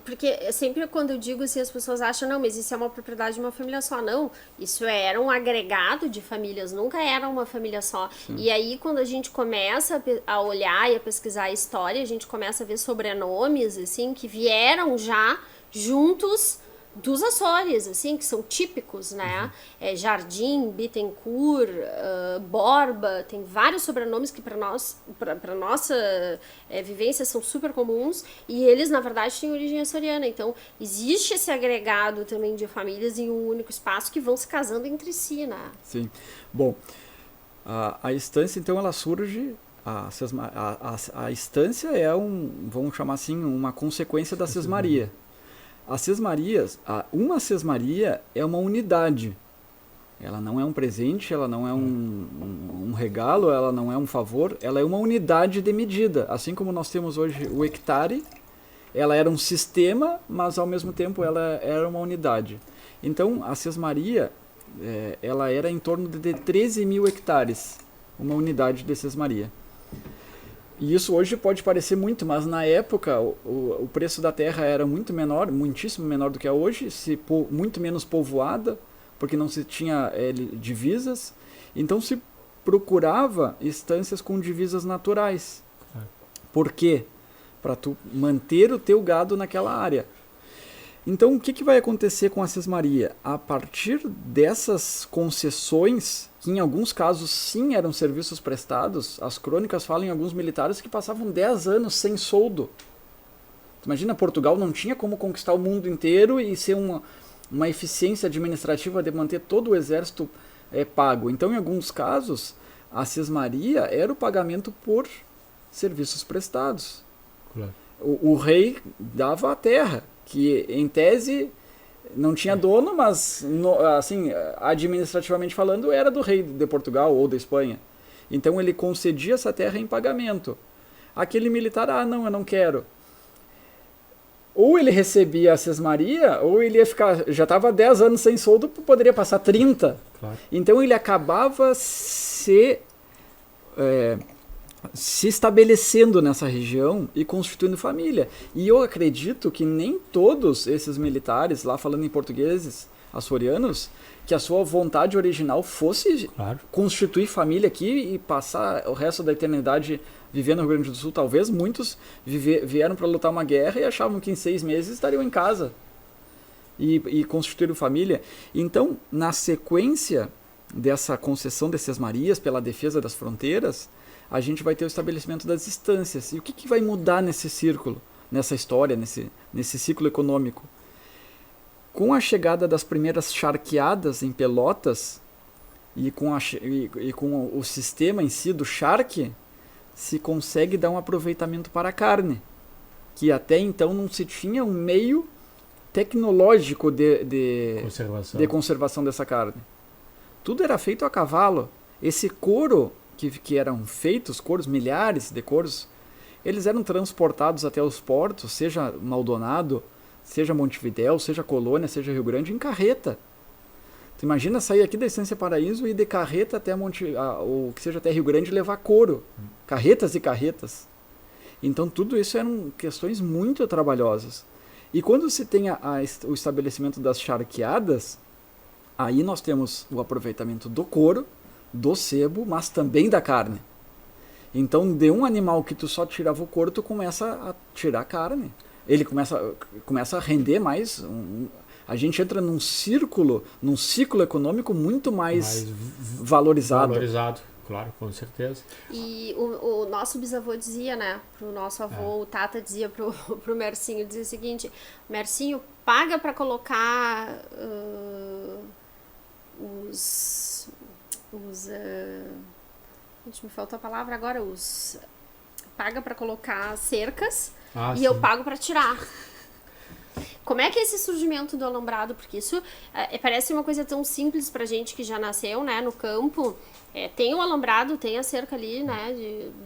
Porque sempre quando eu digo assim, as pessoas acham, não, mas isso é uma propriedade de uma família só. Não, isso era um agregado de famílias, nunca era uma família só. Sim. E aí, quando a gente começa a olhar e a pesquisar a história, a gente começa a ver sobrenomes, assim, que vieram já juntos dos Açores, assim, que são típicos, né? Jardim, Bittencourt, Borba, tem vários sobrenomes que para nossa vivência são super comuns, e eles, na verdade, têm origem açoriana. Então, existe esse agregado também de famílias em um único espaço que vão se casando entre si, né? Sim. Bom, a estância, então, ela surge... A estância é vamos chamar assim, uma consequência da sesmaria. As sesmarias, uma sesmaria é uma unidade. Ela não é um presente, ela não é um regalo, ela não é um favor, ela é uma unidade de medida. Assim como nós temos hoje o hectare, ela era um sistema, mas ao mesmo tempo ela era uma unidade. Então a sesmaria, ela era em torno de 13 mil hectares, uma unidade de sesmaria. E isso hoje pode parecer muito, mas na época o preço da terra era muito menor, muitíssimo menor do que é hoje, muito menos povoada, porque não se tinha divisas, então se procurava estâncias com divisas naturais. Por quê? Para tu manter o teu gado naquela área. Então o que vai acontecer com a sesmaria? A partir dessas concessões, que em alguns casos sim eram serviços prestados, as crônicas falam em alguns militares que passavam 10 anos sem soldo. Imagina, Portugal não tinha como conquistar o mundo inteiro e ser uma eficiência administrativa de manter todo o exército pago. Então, em alguns casos, a sesmaria era o pagamento por serviços prestados. Claro. O rei dava a terra, que em tese não tinha dono, mas assim, administrativamente falando, era do rei de Portugal ou da Espanha. Então ele concedia essa terra em pagamento. Aquele militar, não, eu não quero. Ou ele recebia a sesmaria, ou ele ia ficar, já estava 10 anos sem soldo, poderia passar 30. Claro. Então ele acabava se estabelecendo nessa região e constituindo família. E eu acredito que nem todos esses militares, lá falando em portugueses açorianos, que a sua vontade original fosse constituir família aqui e passar o resto da eternidade vivendo no Rio Grande do Sul. Talvez muitos vieram para lutar uma guerra e achavam que em 6 meses estariam em casa e constituíram família. Então, na sequência dessa concessão de sesmarias pela defesa das fronteiras, a gente vai ter o estabelecimento das estâncias. E o que vai mudar nesse círculo, nessa história, nesse ciclo econômico? Com a chegada das primeiras charqueadas em Pelotas e com o sistema em si do charque, se consegue dar um aproveitamento para a carne, que até então não se tinha um meio tecnológico de conservação dessa carne. Tudo era feito a cavalo. Esse couro que eram feitos, couros, milhares de couros, eles eram transportados até os portos, seja Maldonado, seja Montevidéu, seja Colônia, seja Rio Grande, em carreta. Tu imagina sair aqui da Estância Paraíso e ir de carreta até ou que seja até Rio Grande e levar couro. Carretas e carretas. Então tudo isso eram questões muito trabalhosas. E quando se tem o estabelecimento das charqueadas, aí nós temos o aproveitamento do couro, do sebo, mas também da carne. Então, de um animal que tu só tirava o couro, tu começa a tirar a carne. Ele começa a render mais. A gente entra num ciclo econômico muito mais valorizado. Valorizado, claro, com certeza. E o nosso bisavô dizia, né, pro nosso avô, o Tata dizia pro Mercinho, dizia o seguinte: Mercinho, paga para colocar gente, me faltou a palavra agora, paga para colocar cercas e sim. Eu pago para tirar. Como é que é esse surgimento do alambrado? Porque isso parece uma coisa tão simples pra gente que já nasceu, né, no campo. Tem o alambrado, tem a cerca ali, né,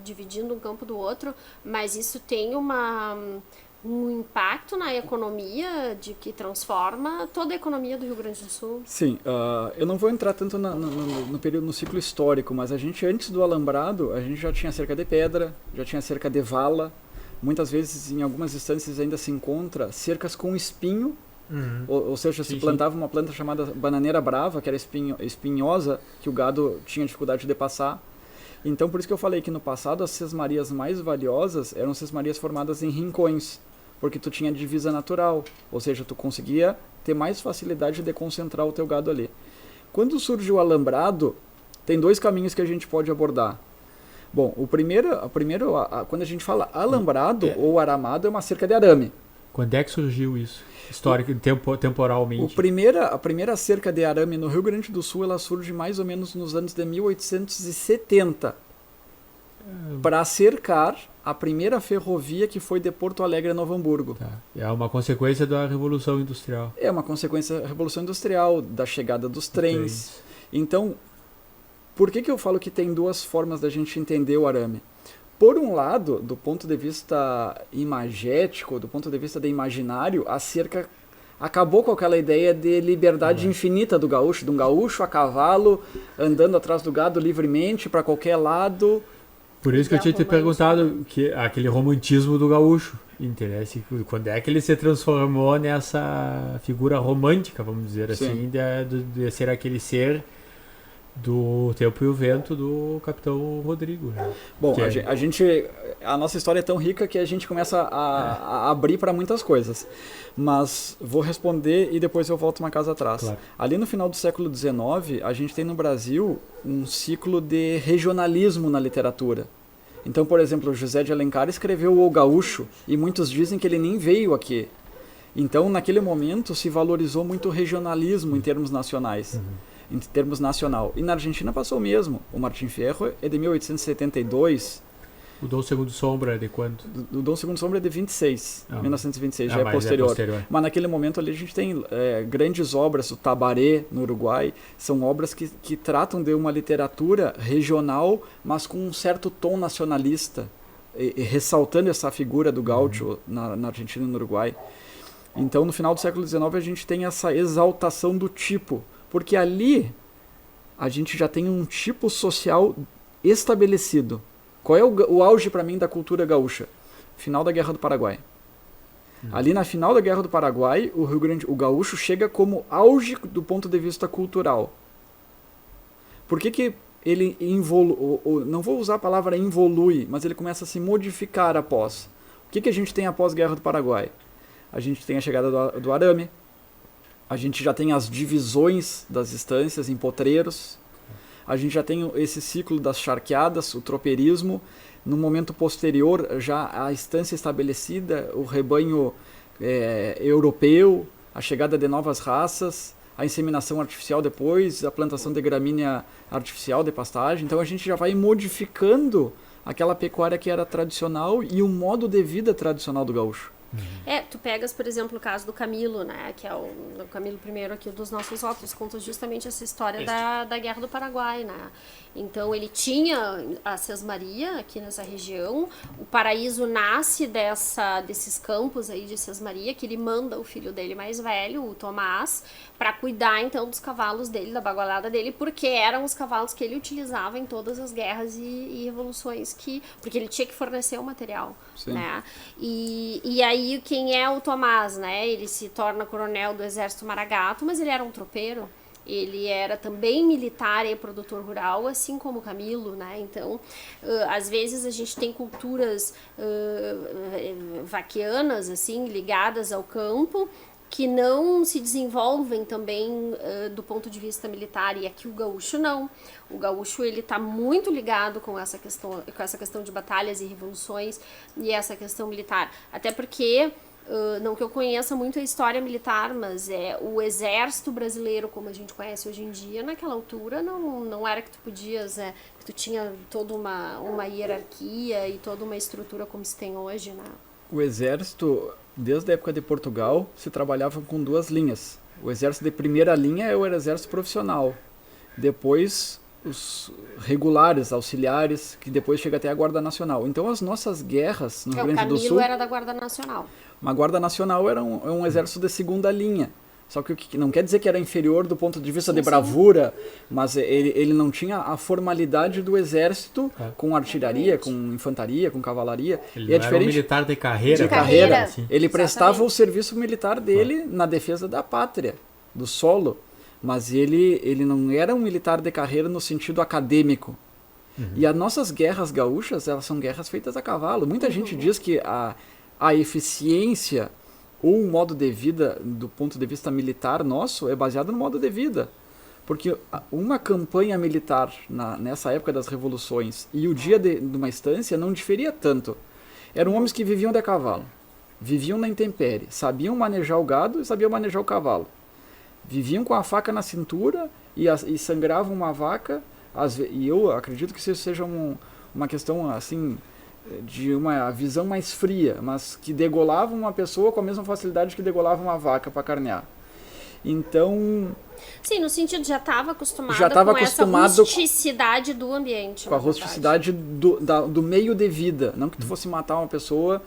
dividindo um campo do outro, mas isso tem um impacto na economia que transforma toda a economia do Rio Grande do Sul. Sim, eu não vou entrar tanto no período, no ciclo histórico, mas a gente, antes do alambrado, a gente já tinha cerca de pedra, já tinha cerca de vala. Muitas vezes, em algumas instâncias, ainda se encontra cercas com espinho, ou seja, se plantava uma planta chamada bananeira brava, que era espinhosa, que o gado tinha dificuldade de passar. Então, por isso que eu falei que no passado as sesmarias mais valiosas eram sesmarias formadas em rincões, porque tu tinha divisa natural, ou seja, tu conseguia ter mais facilidade de concentrar o teu gado ali. Quando surge o alambrado, tem 2 caminhos que a gente pode abordar. Bom, quando a gente fala alambrado ou aramado, é uma cerca de arame. Quando é que surgiu isso? Histórico, temporalmente. A primeira cerca de arame no Rio Grande do Sul, ela surge mais ou menos nos anos de 1870. Para cercar a primeira ferrovia que foi de Porto Alegre a Novo Hamburgo. Tá. É uma consequência da Revolução Industrial. É uma consequência da Revolução Industrial, da chegada dos trens. Então, por que eu falo que tem 2 formas da gente entender o arame? Por um lado, do ponto de vista imagético, do ponto de vista de imaginário, a cerca acabou com aquela ideia de liberdade infinita do gaúcho, de um gaúcho a cavalo, andando atrás do gado livremente para qualquer lado. Por isso que eu tinha te perguntado que aquele romantismo do gaúcho, interesse, quando é que ele se transformou nessa figura romântica, vamos dizer assim, de ser aquele ser do tempo e o vento do Capitão Rodrigo. Né? Bom, a nossa história é tão rica que a gente começa a abrir para muitas coisas. Mas vou responder e depois eu volto uma casa atrás. Claro. Ali no final do século XIX, a gente tem no Brasil um ciclo de regionalismo na literatura. Então, por exemplo, José de Alencar escreveu O Gaúcho e muitos dizem que ele nem veio aqui. Então, naquele momento, se valorizou muito o regionalismo em termos nacionais. Em termos nacional. E na Argentina passou o mesmo. O Martim Fierro é de 1872. O Dom Segundo Sombra é de quanto? O Dom Segundo Sombra é de 26, 1926, já é mas posterior. Mas naquele momento ali a gente tem grandes obras, o Tabaré, no Uruguai, são obras que tratam de uma literatura regional, mas com um certo tom nacionalista, e ressaltando essa figura do gaúcho na Argentina e no Uruguai. Então, no final do século XIX, a gente tem essa exaltação do tipo, porque ali a gente já tem um tipo social estabelecido. Qual é o auge para mim da cultura gaúcha? Final da Guerra do Paraguai. Ali na final da Guerra do Paraguai, o gaúcho chega como auge do ponto de vista cultural. Por que ele não vou usar a palavra involui, mas ele começa a se modificar após? O que a gente tem após a Guerra do Paraguai? A gente tem a chegada do arame, a gente já tem as divisões das estâncias em potreiros, a gente já tem esse ciclo das charqueadas, o tropeirismo. No momento posterior, já a estância estabelecida, o rebanho europeu, a chegada de novas raças, a inseminação artificial depois, a plantação de gramínea artificial de pastagem. Então a gente já vai modificando aquela pecuária que era tradicional e o modo de vida tradicional do gaúcho. Tu pegas, por exemplo, o caso do Camilo, né, que é o Camilo I aqui dos nossos autos, conta justamente essa história da Guerra do Paraguai, né. Então ele tinha a sesmaria aqui nessa região, o Paraíso nasce desses campos aí de sesmaria, que ele manda o filho dele mais velho, o Tomás, para cuidar então dos cavalos dele, da bagualada dele, porque eram os cavalos que ele utilizava em todas as guerras e revoluções, porque ele tinha que fornecer o material. Sim. Né? E aí quem é o Tomás, né? Ele se torna coronel do Exército Maragato, mas ele era um tropeiro. Ele era também militar e produtor rural, assim como o Camilo, né? Então, às vezes a gente tem culturas vaquianas, assim, ligadas ao campo, que não se desenvolvem também do ponto de vista militar, e aqui o gaúcho não. O gaúcho ele está muito ligado com essa questão de batalhas e revoluções e essa questão militar, até porque não que eu conheça muito a história militar, mas o exército brasileiro como a gente conhece hoje em dia, naquela altura não era que tu podias, que tu tinha toda uma hierarquia e toda uma estrutura como se tem hoje, né? O exército, desde a época de Portugal, se trabalhava com 2 linhas. O exército de primeira linha é o exército profissional. Depois, os regulares, auxiliares, que depois chega até a Guarda Nacional. Então, as nossas guerras no Rio Grande do Sul... O Camilo era da Guarda Nacional. Uma Guarda Nacional era um exército de segunda linha. Só que não quer dizer que era inferior do ponto de vista de bravura, mas ele não tinha a formalidade do exército com artilharia, com infantaria, com cavalaria. Ele é não diferente era um militar de carreira. De carreira. Assim. Ele prestava o serviço militar dele na defesa da pátria, do solo. Mas ele não era um militar de carreira no sentido acadêmico. E as nossas guerras gaúchas, elas são guerras feitas a cavalo. Muita gente diz que a eficiência ou o modo de vida, do ponto de vista militar nosso, é baseado no modo de vida. Porque uma campanha militar nessa época das revoluções e o dia de uma estância não diferia tanto. Eram homens que viviam de cavalo, viviam na intempérie, sabiam manejar o gado e sabiam manejar o cavalo. Viviam com a faca na cintura e sangravam uma vaca. E eu acredito que isso seja uma questão assim de uma visão mais fria, mas que degolava uma pessoa com a mesma facilidade que degolava uma vaca para carnear. Então... Sim, no sentido, já estava acostumado com essa rusticidade do ambiente. Com a rusticidade do meio de vida. Não que tu fosse matar uma pessoa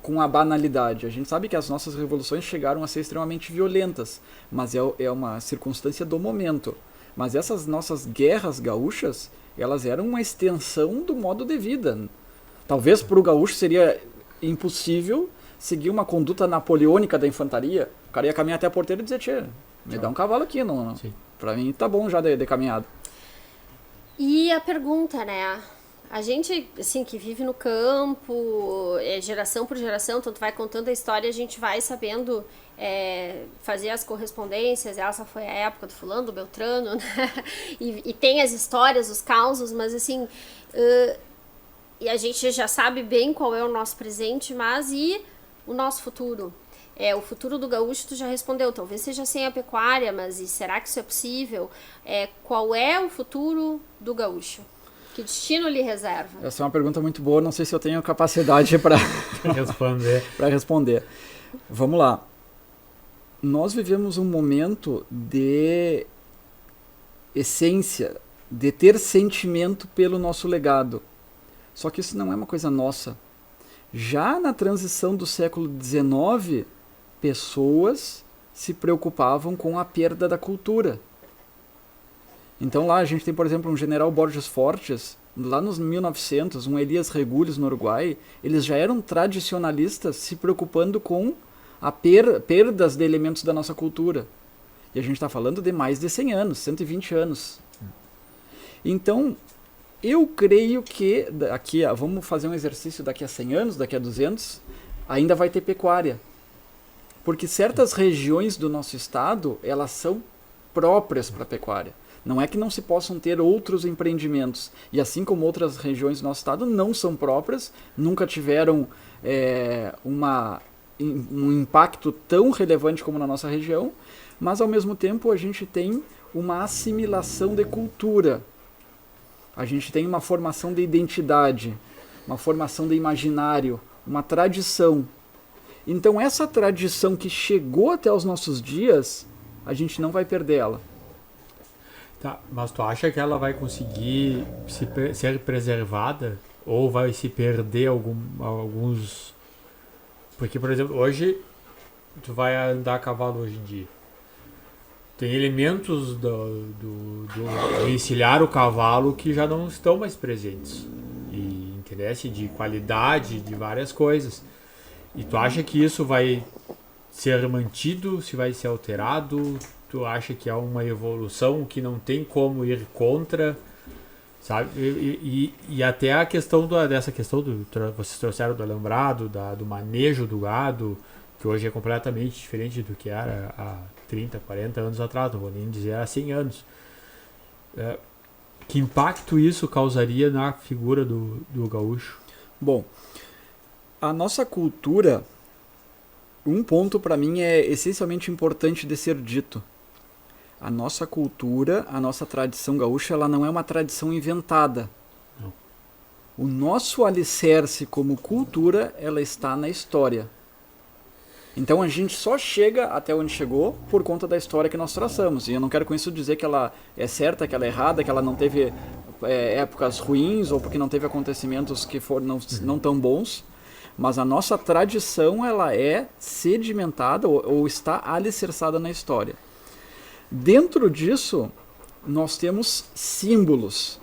com a banalidade. A gente sabe que as nossas revoluções chegaram a ser extremamente violentas, mas é uma circunstância do momento. Mas essas nossas guerras gaúchas, elas eram uma extensão do modo de vida. Talvez para o gaúcho seria impossível seguir uma conduta napoleônica da infantaria. O cara ia caminhar até a porteira e dizer, tchê, me dá um cavalo aqui. Não. Pra mim tá bom já de caminhada. E a pergunta, né? A gente, assim, que vive no campo, geração por geração, então tu vai contando a história, a gente vai sabendo fazer as correspondências. Essa foi a época do fulano, do Beltrano, né? E tem as histórias, os causos, mas assim... e a gente já sabe bem qual é o nosso presente, mas e o nosso futuro? O futuro do gaúcho tu já respondeu, talvez seja sem a pecuária, mas e será que isso é possível? Qual é o futuro do gaúcho? Que destino lhe reserva? Essa é uma pergunta muito boa, não sei se eu tenho capacidade para responder. Vamos lá. Nós vivemos um momento de essência, de ter sentimento pelo nosso legado. Só que isso não é uma coisa nossa. Já na transição do século XIX, pessoas se preocupavam com a perda da cultura. Então lá a gente tem, por exemplo, um general Borges Fortes, lá nos 1900, um Elias Regulhos no Uruguai, eles já eram tradicionalistas se preocupando com a perdas de elementos da nossa cultura. E a gente está falando de mais de 100 anos, 120 anos. Então, eu creio que, vamos fazer um exercício daqui a 100 anos, daqui a 200, ainda vai ter pecuária. Porque certas regiões do nosso estado, elas são próprias para a pecuária. Não é que não se possam ter outros empreendimentos. E assim como outras regiões do nosso estado não são próprias, nunca tiveram um impacto tão relevante como na nossa região, mas ao mesmo tempo a gente tem uma assimilação de cultura. A gente tem uma formação de identidade, uma formação de imaginário, uma tradição. Então essa tradição que chegou até os nossos dias, a gente não vai perder ela. Tá, mas tu acha que ela vai conseguir ser preservada ou vai se perder alguns... Porque, por exemplo, hoje tu vai andar a cavalo hoje em dia. Tem elementos do encilhar o cavalo que já não estão mais presentes. E interesse de qualidade, de várias coisas. E tu acha que isso vai ser mantido, se vai ser alterado? Tu acha que é uma evolução que não tem como ir contra, sabe? E até a questão dessa questão vocês trouxeram do alambrado, do manejo do gado, que hoje é completamente diferente do que era há 30, 40 anos atrás, não vou nem dizer há 100 anos. Que impacto isso causaria na figura do gaúcho? Bom, a nossa cultura, um ponto para mim é essencialmente importante de ser dito. A nossa cultura, a nossa tradição gaúcha, ela não é uma tradição inventada. Não. O nosso alicerce como cultura, ela está na história. Então a gente só chega até onde chegou por conta da história que nós traçamos. E eu não quero com isso dizer que ela é certa, que ela é errada, que ela não teve épocas ruins ou porque não teve acontecimentos que foram não tão bons. Mas a nossa tradição ela é sedimentada ou está alicerçada na história. Dentro disso, nós temos símbolos.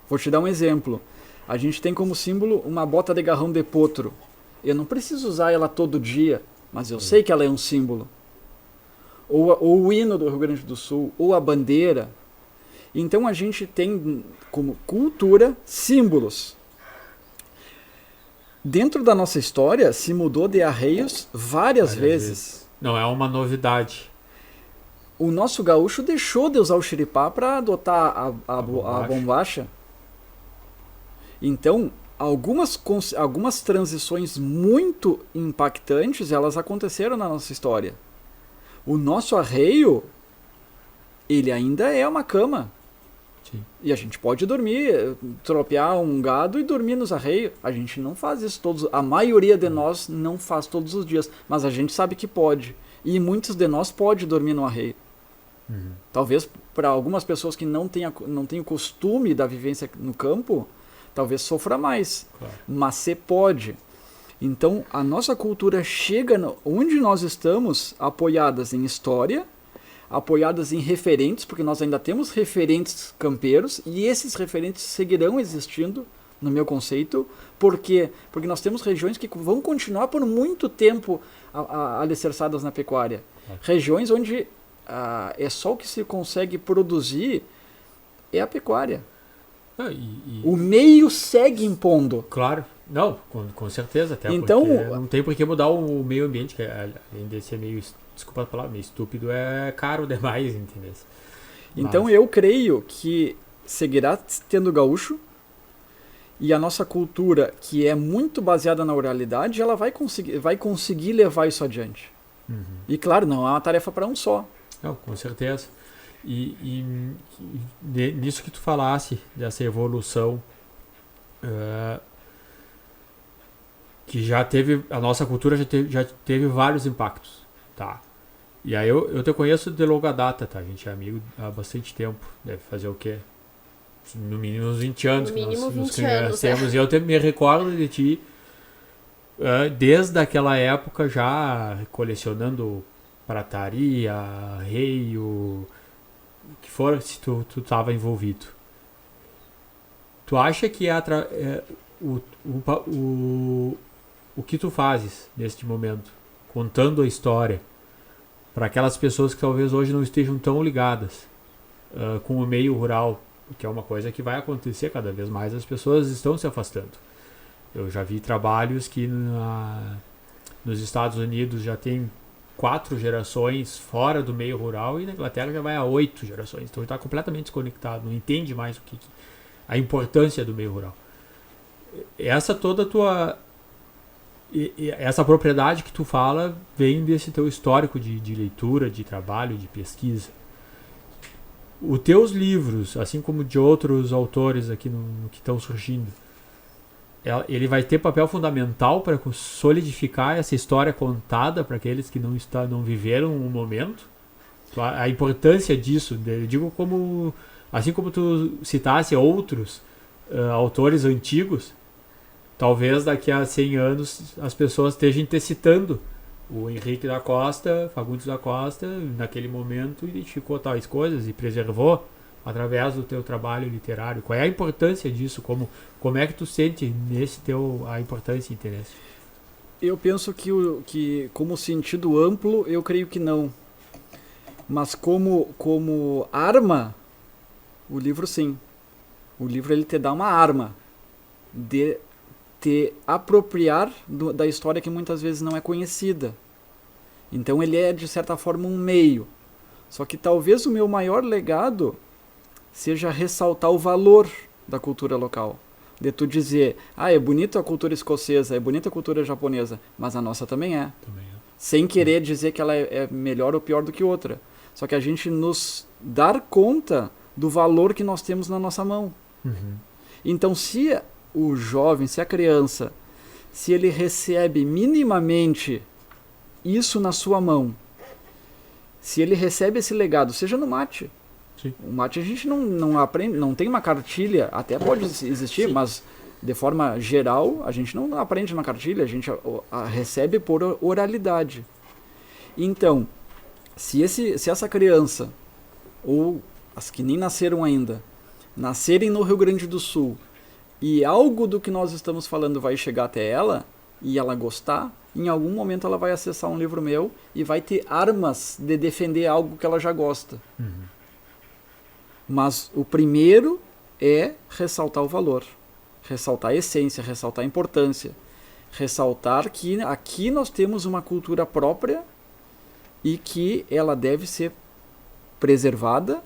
Vou te dar um exemplo. A gente tem como símbolo uma bota de garrão de potro. Eu não preciso usar ela todo dia, mas eu sei que ela é um símbolo. Ou o hino do Rio Grande do Sul, ou a bandeira. Então a gente tem como cultura símbolos. Dentro da nossa história, se mudou de arreios várias vezes. Não é uma novidade. O nosso gaúcho deixou de usar o xiripá para adotar a bombacha. Então, algumas transições muito impactantes, elas aconteceram na nossa história. O nosso arreio, ele ainda é uma cama. Sim. E a gente pode dormir, tropear um gado e dormir nos arreios. A gente não faz isso todos. A maioria de nós não faz todos os dias, mas a gente sabe que pode. E muitos de nós pode dormir no arreio. Uhum. Talvez para algumas pessoas que não têm o costume da vivência no campo, talvez sofra mais. Claro. Mas você pode. Então a nossa cultura chega onde nós estamos, apoiadas em história, apoiadas em referentes, porque nós ainda temos referentes campeiros, e esses referentes seguirão existindo, no meu conceito, porque nós temos regiões que vão continuar por muito tempo alicerçadas na pecuária. Regiões onde é só o que se consegue produzir é a pecuária. O meio segue impondo. Claro, não, com certeza, até então, porque não tem por que mudar o meio ambiente, que além de ser meio, desculpa a palavra, meio estúpido, é caro demais, entendeu? Então eu creio que seguirá tendo gaúcho, e a nossa cultura, que é muito baseada na oralidade, ela vai conseguir levar isso adiante. Uhum. E claro, não é uma tarefa para um só. Não, com certeza. E nisso que tu falasse, dessa evolução, que já teve, a nossa cultura já teve vários impactos, tá? E aí eu te conheço de longa data, tá? A gente é amigo há bastante tempo, deve fazer o quê? No mínimo uns 20 anos. No mínimo 20 conhecemos. E eu me recordo de ti, desde aquela época já colecionando prataria, arreio, o que for, se tu estava envolvido. Tu acha que o que tu fazes neste momento, contando a história, para aquelas pessoas que talvez hoje não estejam tão ligadas com o meio rural, que é uma coisa que vai acontecer cada vez mais, as pessoas estão se afastando. Eu já vi trabalhos que nos Estados Unidos já tem 4 gerações fora do meio rural, e na Inglaterra já vai a 8 gerações. Então está completamente desconectado, não entende mais a importância do meio rural. Essa toda essa propriedade que tu fala vem desse teu histórico de leitura, de trabalho, de pesquisa. Os teus livros, assim como de outros autores aqui que estão surgindo, ele vai ter papel fundamental para solidificar essa história contada para aqueles que não viveram o momento. A importância disso, eu digo assim como tu citasse outros autores antigos, talvez daqui a 100 anos as pessoas estejam te citando. O Henrique da Costa, Fagundes da Costa, naquele momento identificou tais coisas e preservou através do teu trabalho literário. Qual é a importância disso? Como é que tu sente a importância e interesse? Eu penso que como sentido amplo, eu creio que não. Mas como arma, o livro sim. O livro ele te dá uma arma de te apropriar da história que muitas vezes não é conhecida. Então ele é, de certa forma, um meio. Só que talvez o meu maior legado seja ressaltar o valor da cultura local. De tu dizer, é bonita a cultura escocesa, é bonita a cultura japonesa, mas a nossa também é. Sem querer dizer que ela é melhor ou pior do que outra. Só que a gente nos dar conta do valor que nós temos na nossa mão. Uhum. Então, se o jovem, se a criança, se ele recebe minimamente isso na sua mão, se ele recebe esse legado, seja no mate. Sim. O mate a gente não aprende, não tem uma cartilha, até pode existir, Sim. mas de forma geral a gente não aprende na cartilha, a gente recebe por oralidade. Então, se essa criança, ou as que nem nasceram ainda, nascerem no Rio Grande do Sul, e algo do que nós estamos falando vai chegar até ela, e ela gostar, em algum momento ela vai acessar um livro meu e vai ter armas de defender algo que ela já gosta. Mas o primeiro é ressaltar o valor, ressaltar a essência, ressaltar a importância, ressaltar que aqui nós temos uma cultura própria e que ela deve ser preservada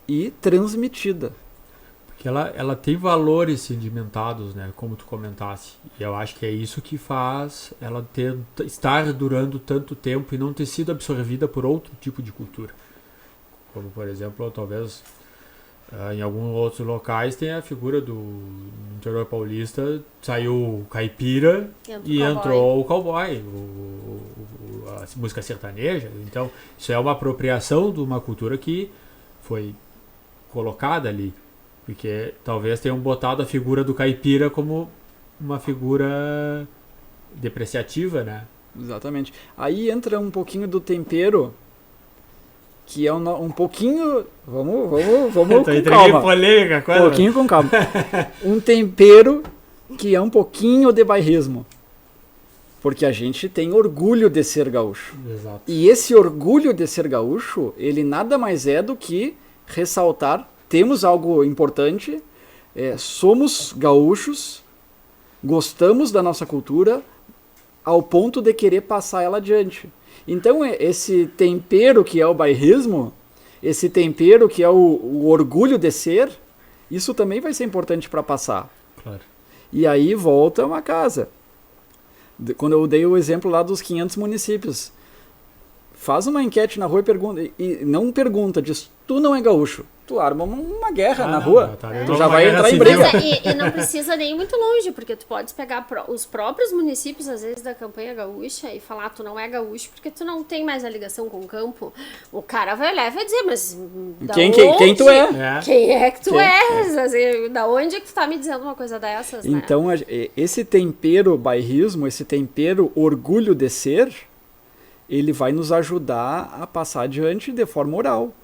e transmitida. Porque ela tem valores sedimentados, né, como tu comentaste. E eu acho que é isso que faz ela estar durando tanto tempo e não ter sido absorvida por outro tipo de cultura. Como, por exemplo, talvez em alguns outros locais tem a figura do interior paulista, saiu o caipira e entrou o cowboy, a música sertaneja. Então, isso é uma apropriação de uma cultura que foi colocada ali. Porque talvez tenham botado a figura do caipira como uma figura depreciativa, né? Exatamente. Aí entra um pouquinho do tempero, que é um pouquinho... Vamos com calma. Polêmica, Um pouquinho com calma. Um tempero que é um pouquinho de bairrismo. Porque a gente tem orgulho de ser gaúcho. Exato. E esse orgulho de ser gaúcho, ele nada mais é do que ressaltar, temos algo importante, somos gaúchos, gostamos da nossa cultura, ao ponto de querer passar ela adiante. Então, esse tempero que é o bairrismo, esse tempero que é o orgulho de ser, isso também vai ser importante para passar. Claro. E aí volta uma casa. Quando eu dei o exemplo lá dos 500 municípios, faz uma enquete na rua e não pergunta, diz, tu não é gaúcho. Tu arma uma guerra na rua. Tu já vai entrar em briga. E não precisa nem ir muito longe, porque tu pode pegar os próprios municípios, às vezes, da campanha gaúcha e falar, tu não é gaúcho porque tu não tem mais a ligação com o campo. O cara vai olhar e vai dizer, mas quem tu é? Quem é que tu és? Assim, da onde é que tu tá me dizendo uma coisa dessas, né? Então, esse tempero bairrismo, esse tempero orgulho de ser, ele vai nos ajudar a passar adiante de forma oral.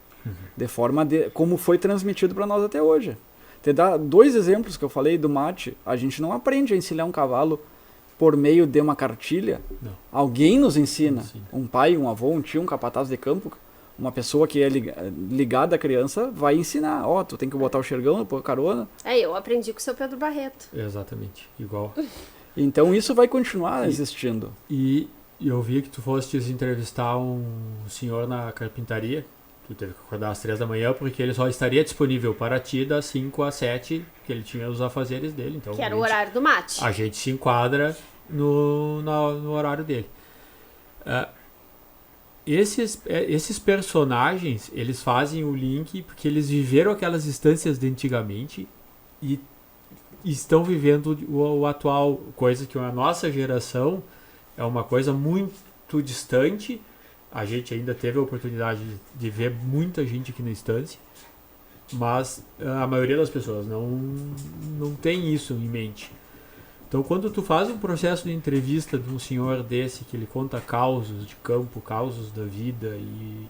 De forma como foi transmitido para nós até hoje. Te dar 2 exemplos que eu falei do mate. A gente não aprende a encilhar um cavalo por meio de uma cartilha. Não. Alguém nos ensina. Um pai, um avô, um tio, um capataz de campo, uma pessoa que é ligada à criança vai ensinar. Tu tem que botar o xergão, pôr carona. Eu aprendi com o seu Pedro Barreto. Exatamente, igual. Então isso vai continuar existindo. E eu vi que tu fostes entrevistar um senhor na carpintaria. Tu teve que acordar às 3 da manhã porque ele só estaria disponível para ti das 5 às 7, que ele tinha os afazeres dele. Então, que era o horário do mate. A gente se enquadra no horário dele. Esses personagens, eles fazem o link porque eles viveram aquelas instâncias de antigamente e estão vivendo o atual, coisa que a nossa geração é uma coisa muito distante. A gente ainda teve a oportunidade de ver muita gente aqui na estância, mas a maioria das pessoas não tem isso em mente. Então, quando tu faz um processo de entrevista de um senhor desse, que ele conta causos de campo, causos da vida, e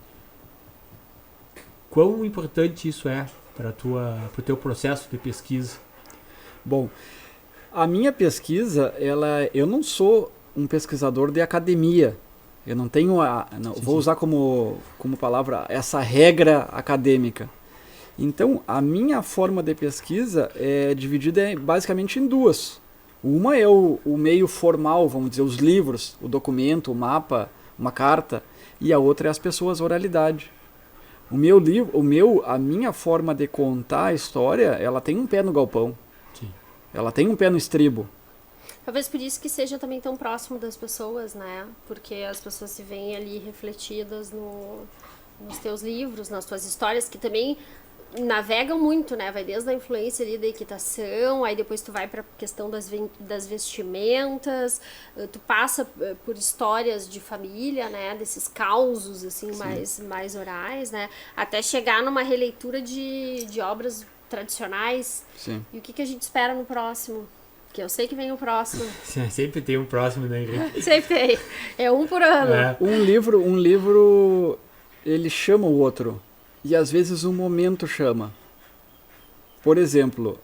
quão importante isso é para o teu processo de pesquisa? Bom, a minha pesquisa, eu não sou um pesquisador de academia. Eu não tenho vou usar como palavra essa regra acadêmica. Então, a minha forma de pesquisa é dividida basicamente em 2. Uma é o meio formal, vamos dizer, os livros, o documento, o mapa, uma carta, e a outra é as pessoas, a oralidade. A minha forma de contar a história, ela tem um pé no galpão. Sim. Ela tem um pé no estribo. Talvez por isso que seja também tão próximo das pessoas, né? Porque as pessoas se veem ali refletidas nos teus livros, nas tuas histórias, que também navegam muito, né? Vai desde a influência ali da equitação, aí depois tu vai pra questão das vestimentas, tu passa por histórias de família, né? Desses causos, assim, mais orais, né? Até chegar numa releitura de obras tradicionais. Sim. E o que a gente espera no próximo? Que eu sei que vem o próximo. Sempre tem um próximo, né, Henrique? Sempre tem. É um por ano. É. Um livro, ele chama o outro. E às vezes um momento chama. Por exemplo,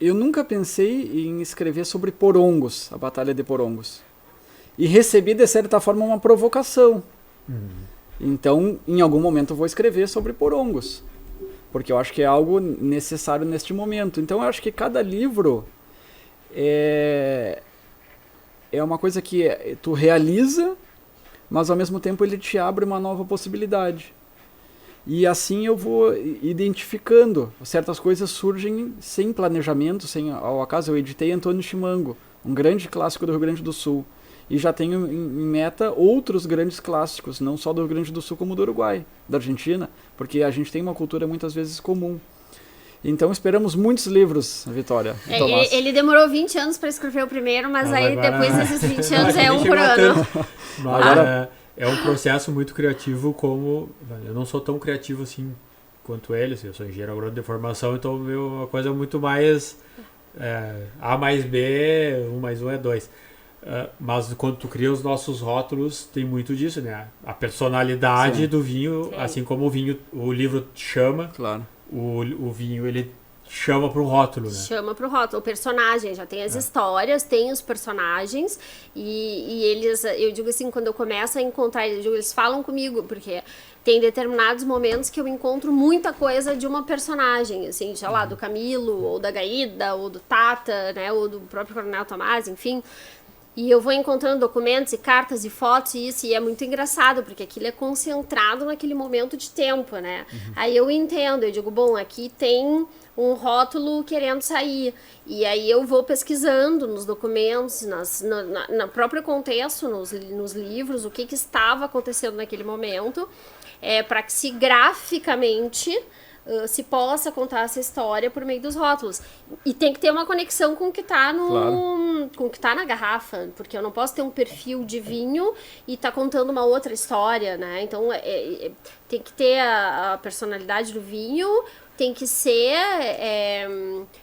eu nunca pensei em escrever sobre Porongos, a Batalha de Porongos. E recebi, de certa forma, uma provocação. Então, em algum momento eu vou escrever sobre Porongos. Porque eu acho que é algo necessário neste momento. Então, eu acho que cada livro é uma coisa que tu realiza, mas ao mesmo tempo ele te abre uma nova possibilidade. E assim eu vou identificando. Certas coisas surgem sem planejamento, sem ao acaso. Eu editei Antônio Chimango, um grande clássico do Rio Grande do Sul. E já tenho em meta outros grandes clássicos, não só do Rio Grande do Sul, como do Uruguai, da Argentina, porque a gente tem uma cultura muitas vezes comum. Então esperamos muitos livros, Vitória. Ele demorou 20 anos para escrever o primeiro, mas aí agora, depois desses 20 anos é um por ano. Mas agora é um processo muito criativo, como eu não sou tão criativo assim quanto eles. Eu sou engenheiro agrônomo de formação, então uma coisa muito mais A mais B, 1 mais 1 é 2. Mas quando tu cria os nossos rótulos, tem muito disso, né? A personalidade do vinho, assim como o livro chama, claro. O vinho ele chama pro rótulo, né? Chama pro rótulo. O personagem, já tem as histórias, tem os personagens, e eles, eu digo assim, quando eu começo a encontrar, eles falam comigo, porque tem determinados momentos que eu encontro muita coisa de uma personagem, assim, sei lá, do Camilo, ou da Gaída, ou do Tata, né, ou do próprio Coronel Tomás, enfim. E eu vou encontrando documentos e cartas e fotos e é muito engraçado, porque aquilo é concentrado naquele momento de tempo, né? Aí eu entendo, eu digo, bom, aqui tem um rótulo querendo sair. E aí eu vou pesquisando nos documentos, no próprio contexto, nos livros, o que estava acontecendo naquele momento, para que se graficamente se possa contar essa história por meio dos rótulos. E tem que ter uma conexão com o que está com o que tá na garrafa, porque eu não posso ter um perfil de vinho e tá contando uma outra história, né? Então tem que ter a personalidade do vinho, tem que ser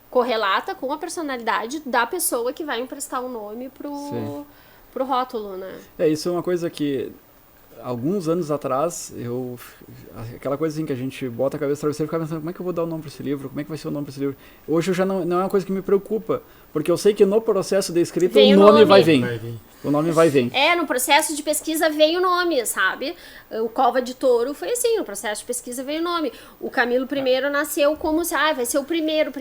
correlata com a personalidade da pessoa que vai emprestar o nome pro rótulo, né? Isso é uma coisa que alguns anos atrás, aquela coisa assim que a gente bota a cabeça no travesseiro e fica pensando, como é que eu vou dar o nome para esse livro? Como é que vai ser o nome para esse livro? Hoje eu já não é uma coisa que me preocupa, porque eu sei que no processo de escrita o nome vai vir. O nome vai vir. No processo de pesquisa veio o nome, sabe? O Cova de Touro foi assim, no processo de pesquisa veio o nome. O Camilo I nasceu como se, vai ser o primeiro.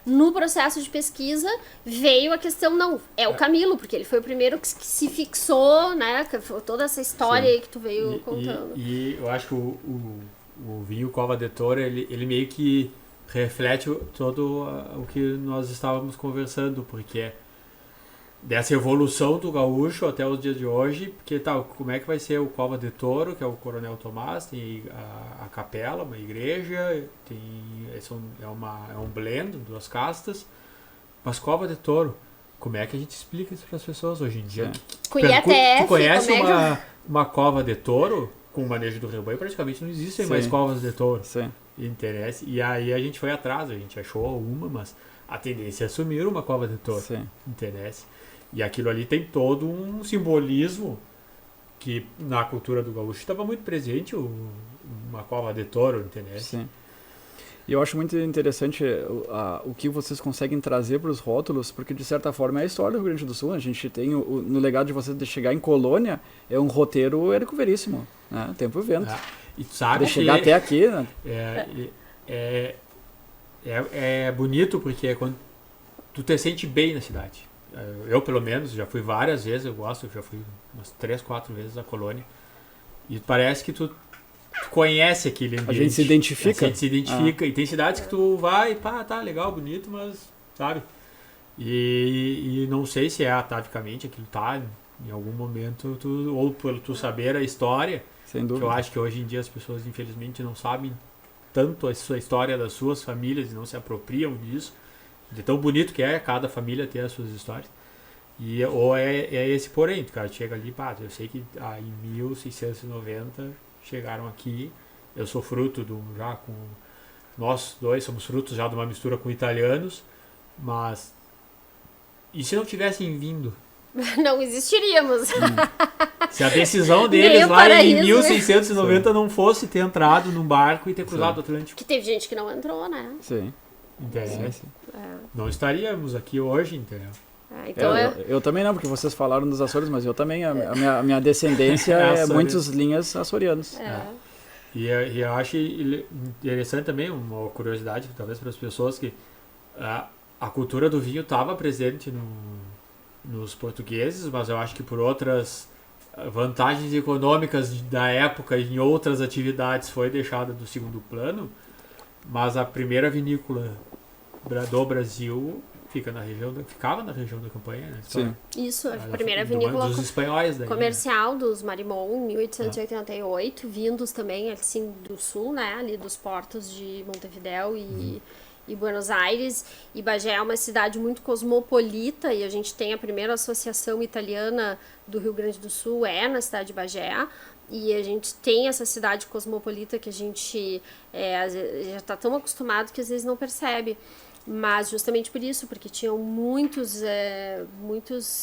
No processo de pesquisa veio a questão, não, é o Camilo, porque ele foi o primeiro que se fixou, né? Toda essa história aí que tu veio contando. E eu acho que o vinho Cova de Touro, ele meio que reflete todo o que nós estávamos conversando, porque dessa evolução do gaúcho até os dias de hoje, porque como é que vai ser o Cova de Touro, que é o Coronel Tomás, tem a capela, uma igreja, é um blend, 2 castas, mas Cova de Touro, como é que a gente explica isso para as pessoas hoje em dia? Tu conhece uma cova de touro? Com o manejo do rebanho praticamente não existem mais covas de touro. Sim. Interessa. E aí a gente foi atrás, a gente achou uma, mas a tendência é assumir uma cova de touro. Interessa. E aquilo ali tem todo um simbolismo que na cultura do gaúcho estava muito presente, uma cova de touro, interessa. Sim. E eu acho muito interessante o que vocês conseguem trazer para os rótulos, porque de certa forma é a história do Rio Grande do Sul. A gente tem, no legado de vocês de chegar em Colônia, é um roteiro Érico Veríssimo, né? Tempo e Vento. E sabe de chegar até aqui, né? É bonito porque é quando tu te sente bem na cidade. Eu, pelo menos, já fui várias vezes, eu já fui umas 3, 4 vezes à Colônia. E parece que tu conhece aquele ambiente. A gente se identifica. E tem cidades que tu vai, tá legal, bonito, mas, sabe? E não sei se atavicamente aquilo em algum momento, ou por tu saber a história, sem dúvida. que eu acho que hoje em dia as pessoas, infelizmente, não sabem tanto a sua história das suas famílias e não se apropriam disso. De tão bonito que é cada família ter as suas histórias. Ou é esse porém, o cara chega ali, pá, eu sei que em 1690 chegaram aqui, eu sou fruto nós dois somos frutos já de uma mistura com italianos, mas e se não tivessem vindo? Não existiríamos. Se a decisão deles Nem lá paraíso, em 1690 não fosse ter entrado num barco e ter cruzado o Atlântico. Que teve gente que não entrou, né? Sim. Entendeu? Sim. Não estaríamos aqui hoje, entendeu? Então eu também não, porque vocês falaram dos Açores, mas eu também, a minha descendência é muitas linhas açorianas. E eu acho interessante também, uma curiosidade, talvez para as pessoas, que a cultura do vinho estava presente nos portugueses, mas eu acho que por outras vantagens econômicas da época em outras atividades foi deixada do segundo plano, mas a primeira vinícola do Brasil ficava na região da Campanha, né? Sim. Isso, a primeira vinícola dos espanhóis daí, comercial, né? Dos Marimon, em 1888, vindos também assim do sul, né? Ali dos portos de Montevidéu e Buenos Aires. E Bagé é uma cidade muito cosmopolita e a gente tem a primeira associação italiana do Rio Grande do Sul na cidade de Bagé. E a gente tem essa cidade cosmopolita que a gente já está tão acostumado que às vezes não percebe. Mas justamente por isso, porque tinham muitos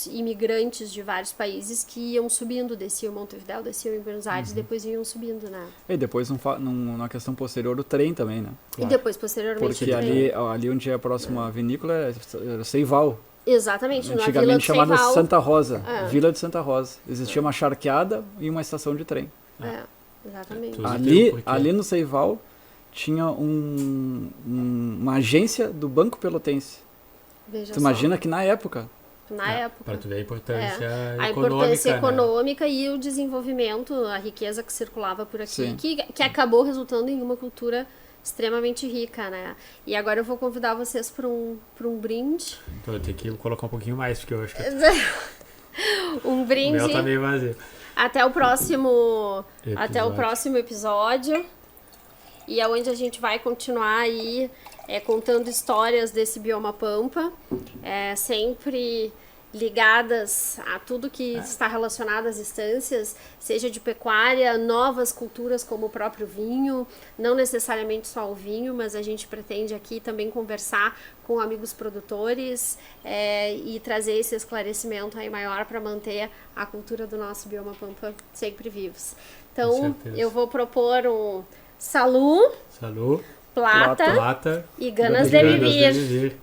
imigrantes de vários países que iam subindo, desciam em Montevidéu, desciam em Buenos Aires, depois iam subindo, né? E depois, na questão posterior, o trem também, né? Claro. E depois, posteriormente, porque o trem. ali onde é a próxima vinícola era Seival. Exatamente, antigamente chamada Seival. Santa Rosa, Vila de Santa Rosa. Existia uma charqueada e uma estação de trem. Exatamente. Ali no Seival tinha uma agência do Banco Pelotense. Veja tu imagina que na época... Para tu ver a importância econômica. A importância econômica e o desenvolvimento, a riqueza que circulava por aqui, que acabou resultando em uma cultura extremamente rica, né? E agora eu vou convidar vocês para um brinde. Então eu tenho que colocar um pouquinho mais, porque eu acho que... um brinde. O meu tá meio vazio. Até o próximo episódio. E é onde a gente vai continuar aí contando histórias desse bioma pampa, sempre ligadas a tudo que está relacionado às estâncias, seja de pecuária, novas culturas como o próprio vinho, não necessariamente só o vinho, mas a gente pretende aqui também conversar com amigos produtores e trazer esse esclarecimento aí maior para manter a cultura do nosso bioma pampa sempre vivos. Então, eu vou propor um Salud, Salud, Plata e Ganas de Vivir.